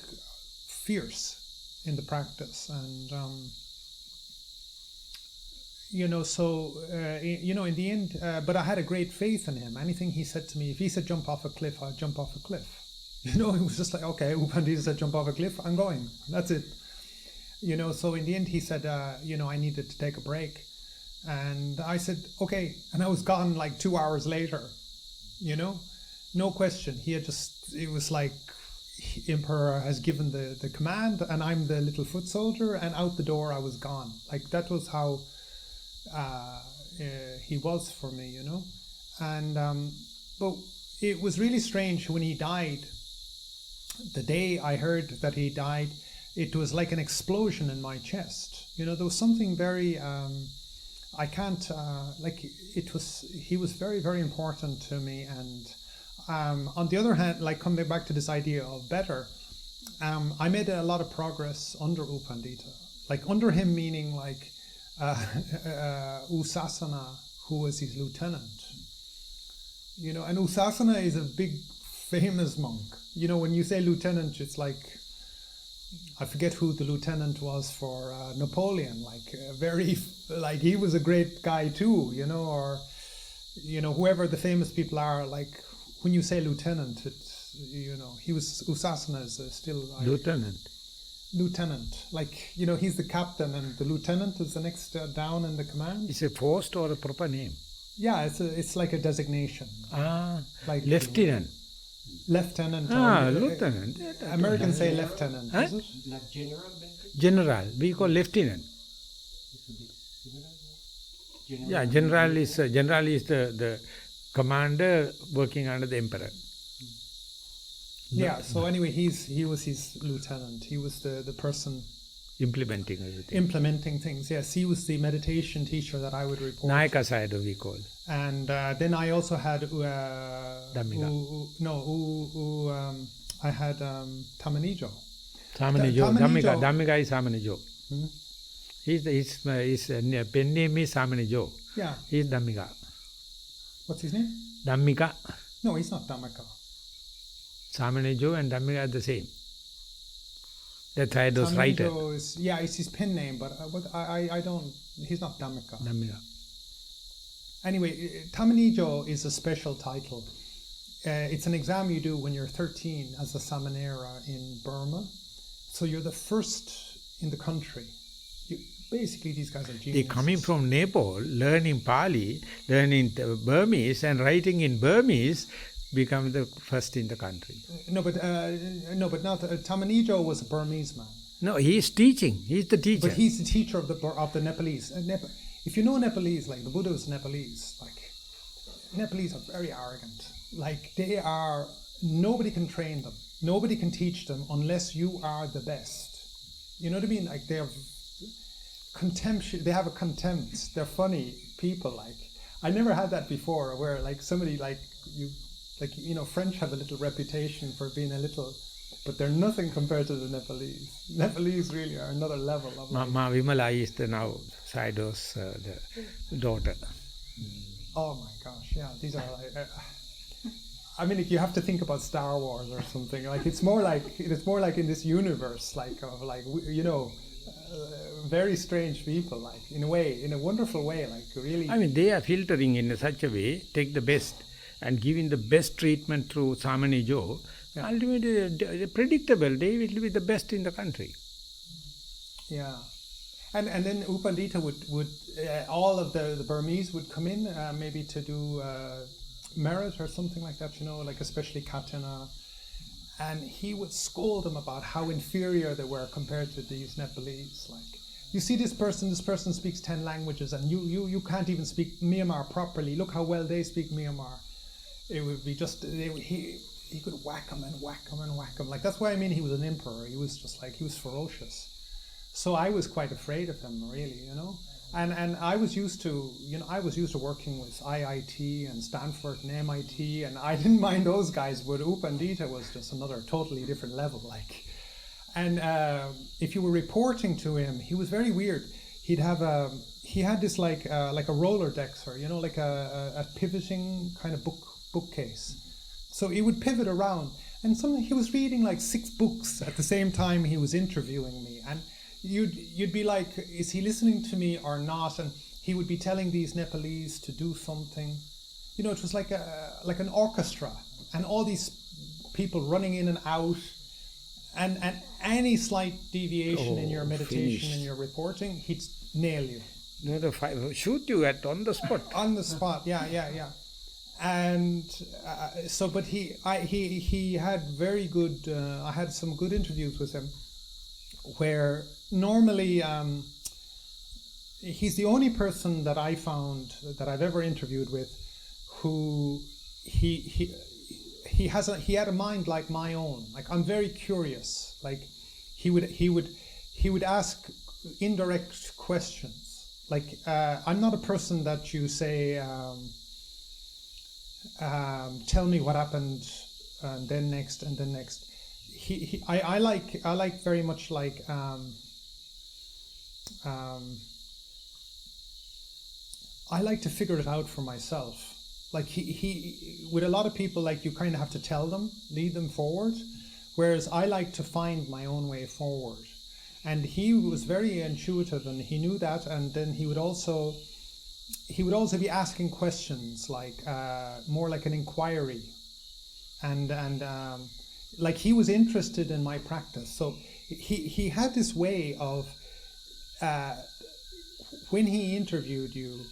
fierce in the practice. And, you know, so, you know, in the end, but I had a great faith in him. Anything he said to me, if he said jump off a cliff, I'd jump off a cliff. You know, it was just like, okay, U Pandita said jump off a cliff, I'm going. That's it. You know, so in the end he said, you know, I needed to take a break. And I said, okay. And I was gone like 2 hours later, you know, no question. He had just, it was like, Emperor has given the command and I'm the little foot soldier, and out the door I was gone. Like that was how he was for me, you know. And but it was really strange when he died. The day I heard that he died, it was like an explosion in my chest. You know, there was something very I can't like it was. He was very, very important to me. And on the other hand, like coming back to this idea of better, I made a lot of progress under U Pandita. Like under him, meaning like Usasana, who was his lieutenant. You know, and Usasana is a big, famous monk. You know, when you say lieutenant, it's like, I forget who the lieutenant was for Napoleon. Like very, like he was a great guy too. You know, or you know, whoever the famous people are. Like when you say lieutenant, it's, you know, he was Usasana is still Lieutenant. lieutenant. Like, you know, he's the captain and the lieutenant is the next down in the command. It's a post or a proper name? Yeah, it's like a designation. Like Lieutenant. Lieutenant. Lieutenant. Americans say lieutenant, Huh? is it? Like general, basically? General. We call lieutenant. Yeah, general is the commander working under the emperor. Yeah, so anyway, he was his lieutenant. He was the person Implementing everything. implementing things. Yes, he was the meditation teacher that I would report. Nayaka side we call. And then I also had Dhammika. I had Tamanijo. Samanijo. Tamanijo. Dhammika is Samanijo. Hmm? His pen name is Samanijo. Yeah. He is Dhammika. What's his name? Dhammika. No, he's not Dhammika. Samanijo and Dhammika are the same. That's why it was writer. Tamanijo is, yeah, it's his pen name, but I don't. He's not Dhammika. Dhammika. Anyway, Tamanijo is a special title. It's an exam you do when you're 13 as a Samanera in Burma. So you're the first in the country. Basically, these guys are geniuses. They coming from Nepal, learning Pali, learning Burmese and writing in Burmese, become the first in the country. No, but not Tamanijo was a Burmese man. No, he is teaching. He is the teacher. But he's the teacher of the Nepalese. If you know Nepalese, like the Buddha was Nepalese, like Nepalese are very arrogant. Like they are, nobody can train them. Nobody can teach them unless you are the best. You know what I mean? Like they're contemptuous. They have a contempt. They're funny people. Like I never had that before, where like somebody you know, French have a little reputation for being a little, but they're nothing compared to the Nepalese. Nepalese really are another level of life. Ma Vimala is the now Saido's the daughter. Oh my gosh, yeah, these are like. I mean, if you have to think about Star Wars or something, like it's more like in this universe, you know, very strange people, like in a wonderful way, like really. I mean, they are filtering in such a way, take the best and giving the best treatment through Samanijo. Yeah. Ultimately, they're predictable. They will be the best in the country. Yeah, and then U Pandita would all of the Burmese would come in maybe to do merit or something like that, you know, like especially Katina, and he would scold them about how inferior they were compared to these Nepalese. Like, you see this person speaks 10 languages and you can't even speak Myanmar properly. Look how well they speak Myanmar. It would be just, he could whack them and whack them and whack them. Like, that's why I mean he was an emperor. He was just like, he was ferocious. So I was quite afraid of him, really, you know. And I was used to, you know, working with IIT and Stanford and MIT, and I didn't mind those guys, but U Pandita was just another totally different level, like. And if you were reporting to him, he was very weird. He had this like a Rolodexer, you know, like a pivoting kind of bookcase. So he would pivot around, and suddenly he was reading like 6 books at the same time he was interviewing me, and you'd be like, is he listening to me or not? And he would be telling these Nepalese to do something. You know, it was like an orchestra, and all these people running in and out, and any slight deviation in your meditation and your reporting, he'd nail you. No, shoot you on the spot. On the spot, yeah. And so, but he had very good. I had some good interviews with him, where normally he's the only person that I found that I've ever interviewed with who he had a mind like my own. Like, I'm very curious. Like he would ask indirect questions. Like I'm not a person that you say tell me what happened and then next. I like very much like I like to figure it out for myself. Like he with a lot of people, like, you kind of have to tell them, lead them forward, whereas I like to find my own way forward. And he was very intuitive, and he knew that. And then he would also be asking questions, like more like an inquiry, and like he was interested in my practice. So he had this way of, when he interviewed you,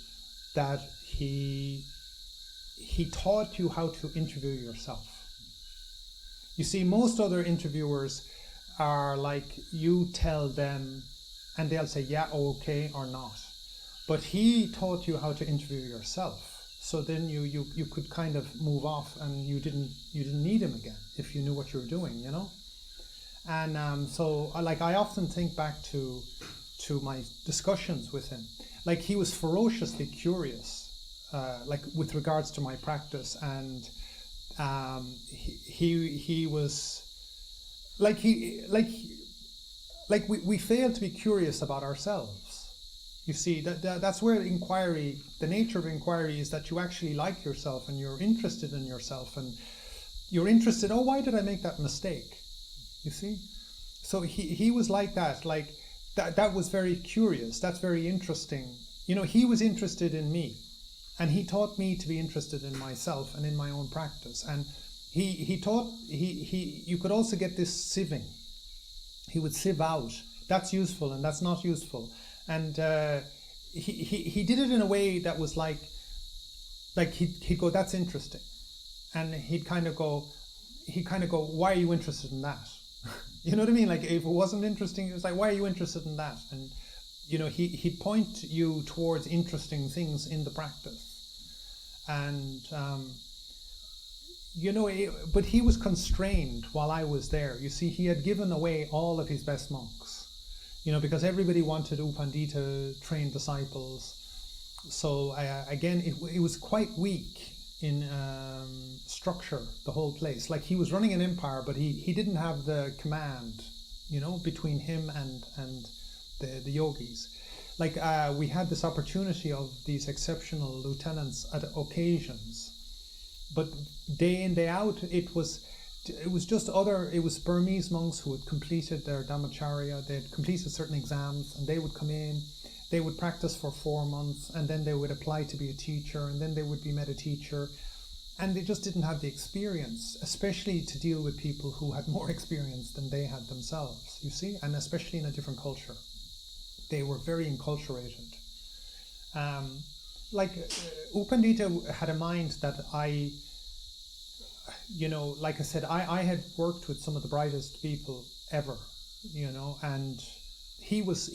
that he taught you how to interview yourself. You see, most other interviewers are like, you tell them and they'll say yeah, okay, or not. But he taught you how to interview yourself. So then you could kind of move off, and you didn't need him again if you knew what you were doing, you know. And so I often think back to my discussions with him. Like, he was ferociously curious, like with regards to my practice, and he was like we fail to be curious about ourselves. You see, that's where inquiry, the nature of inquiry, is that you actually like yourself and you're interested in yourself, and you're interested, oh, why did I make that mistake? You see? So he was like that, that was very curious, that's very interesting. You know, he was interested in me, and he taught me to be interested in myself and in my own practice. And he you could also get this sieving. He would sieve out, that's useful and that's not useful. And he did it in a way that was like he'd go, that's interesting. And he'd kind of go, why are you interested in that? You know what I mean? Like, if it wasn't interesting, it was like, why are you interested in that? And, you know, he'd point you towards interesting things in the practice. And, you know, but he was constrained while I was there. You see, he had given away all of his best monks, you know, because everybody wanted U Pandita trained disciples. So again, it was quite weak in structure, the whole place. Like, he was running an empire, but he didn't have the command, you know, between him and the yogis. Like, we had this opportunity of these exceptional lieutenants at occasions, but day in, day out, it was Burmese monks who had completed their Dhammacharya, they had completed certain exams, and they would come in, they would practice for 4 months, and then they would apply to be a teacher, and then they would be made a teacher, and they just didn't have the experience, especially to deal with people who had more experience than they had themselves, you see, and especially in a different culture. They were very enculturated. U Pandita had a mind that like I said, I had worked with some of the brightest people ever, you know, and he was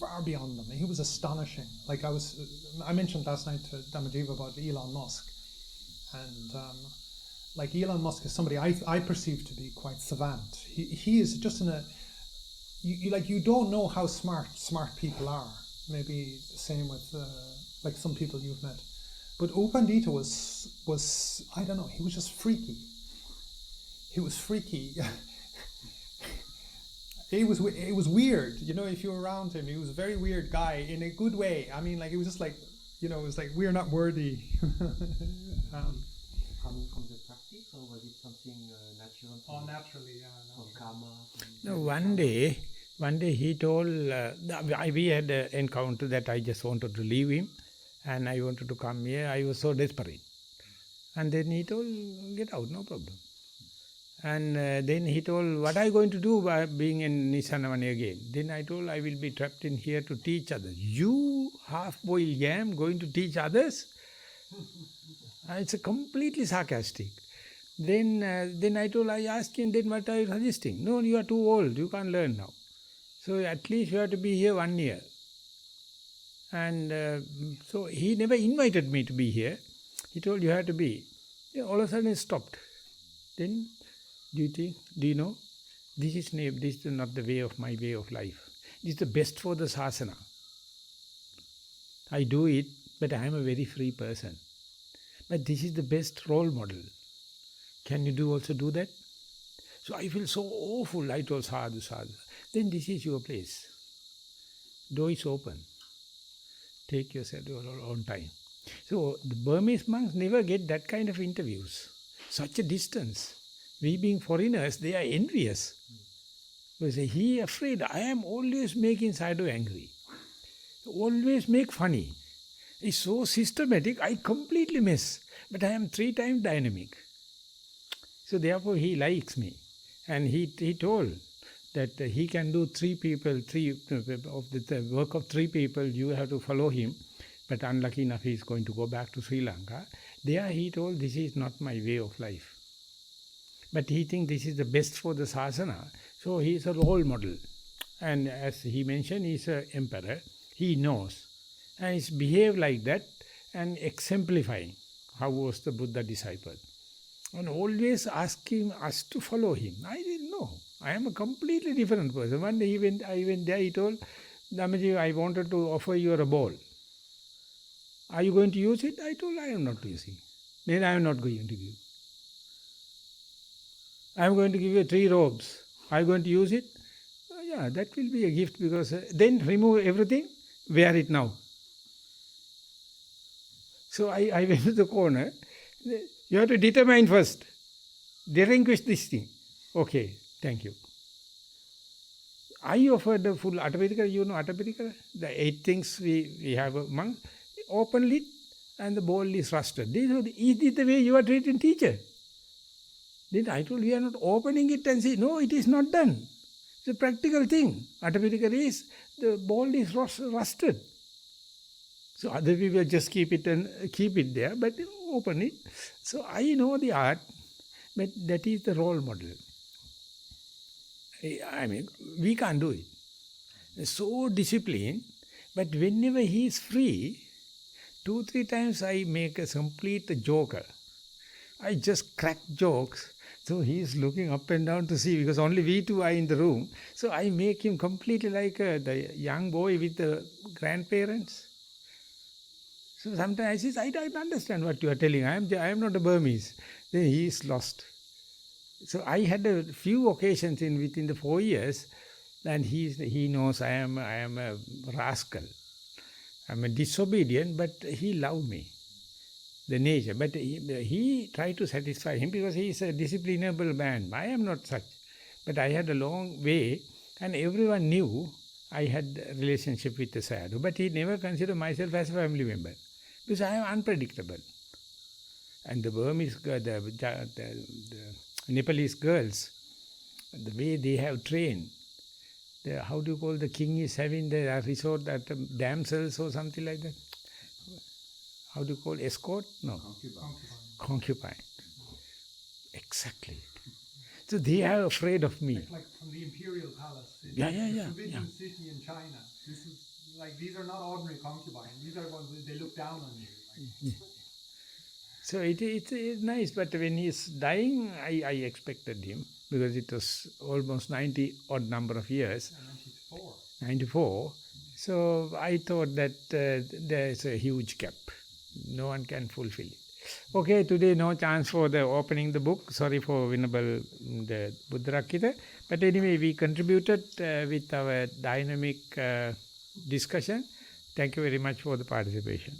far beyond them. He was astonishing. Like, I mentioned last night to Dhammajiva about Elon Musk, and like, Elon Musk is somebody I perceive to be quite savant. He is just in a, you don't know how smart people are. Maybe the same with like some people you've met. But U Pandita was I don't know, he was just freaky. He was freaky. It was weird, you know, if you were around him. He was a very weird guy in a good way. I mean, like, it was just like, you know, it was like, we're not worthy. Coming from the practice, or was it something natural? Oh, naturally, yeah. From karma? No, one day he told, we had an encounter that I just wanted to leave him, and I wanted to come here. I was so desperate. And then he told, get out, no problem. And then he told, what are you going to do by being in Nissarana again? Then I told, I will be trapped in here to teach others. You, half-boiled yam, going to teach others? It's a completely sarcastic. Then I asked him, then what are you suggesting? No, you are too old, you can't learn now. So at least you have to be here 1 year. And so he never invited me to be here. He told, you have to be. Then all of a sudden it stopped. Then, do you know, this is not the way of my way of life. This is the best for the sasana. I do it, but I am a very free person. But this is the best role model. Can you also do that? So I feel so awful. I told sadhu. Then this is your place. Door is open. Take yourself your own time. So the Burmese monks never get that kind of interviews. Such a distance. We being foreigners, they are envious. They say, he afraid, I am always making Sadhu angry. Always make funny. It's so systematic, I completely miss. But I am 3 times dynamic. So therefore he likes me. And he told, that he can do three of the work of three people, you have to follow him. But unlucky enough, he is going to go back to Sri Lanka. There he told, this is not my way of life. But he thinks this is the best for the Sasana. So he is a role model. And as he mentioned, he is an emperor. He knows. And he's behaved like that and exemplifying how was the Buddha disciple. And always asking us to follow him. I didn't know. I am a completely different person. One day I went there, he told, Dhammajiva, I wanted to offer you a ball. Are you going to use it? I told, I am not using. Then I am not going to give. I am going to give you 3 robes. Are you going to use it? Yeah, that will be a gift because then remove everything, wear it now. So I went to the corner. You have to determine first. Relinquish this thing. Okay, thank you. I offered the full Atapitaka, you know Atapitaka? The 8 things we have a monk. Open it and the bowl is rusted. They said, is it the way you are treating teacher? Then I told, we are not opening it and say, no, it is not done. It's a practical thing. Atapitaka is, the bowl is rusted. So other people just keep it there, but open it. So I know the art, but that is the role model. I mean, we can't do it. So disciplined, but whenever he is free, 2-3 times I make a complete joker. I just crack jokes. So he is looking up and down to see, because only we two are in the room. So I make him completely like the young boy with the grandparents. So sometimes I say, I don't understand what you are telling. I am not a Burmese. Then he is lost. So I had a few occasions within the 4 years, and he knows I am a rascal. I am a disobedient, but he loved me. The nature. But he tried to satisfy him because he is a disciplinable man. I am not such. But I had a long way, and everyone knew I had a relationship with the sadhu. But he never considered myself as a family member. Because I am unpredictable. And the Burmese, the Nepalese girls, the way they have trained, how do you call the king is having the resort at damsels or something like that? How do you call escort? No. Concubine. Exactly. So they are afraid of me. Like from the imperial palace. Yeah. Forbidden city in China. This is like, these are not ordinary concubines. These are ones that they look down on you. So it's nice, but when he is dying, I expected him, because it was almost 90 odd number of years. 94. So I thought that there is a huge gap. No one can fulfill it. Okay, today no chance for the opening the book. Sorry for Venerable the Buddharakkhita. But anyway, we contributed with our dynamic discussion. Thank you very much for the participation.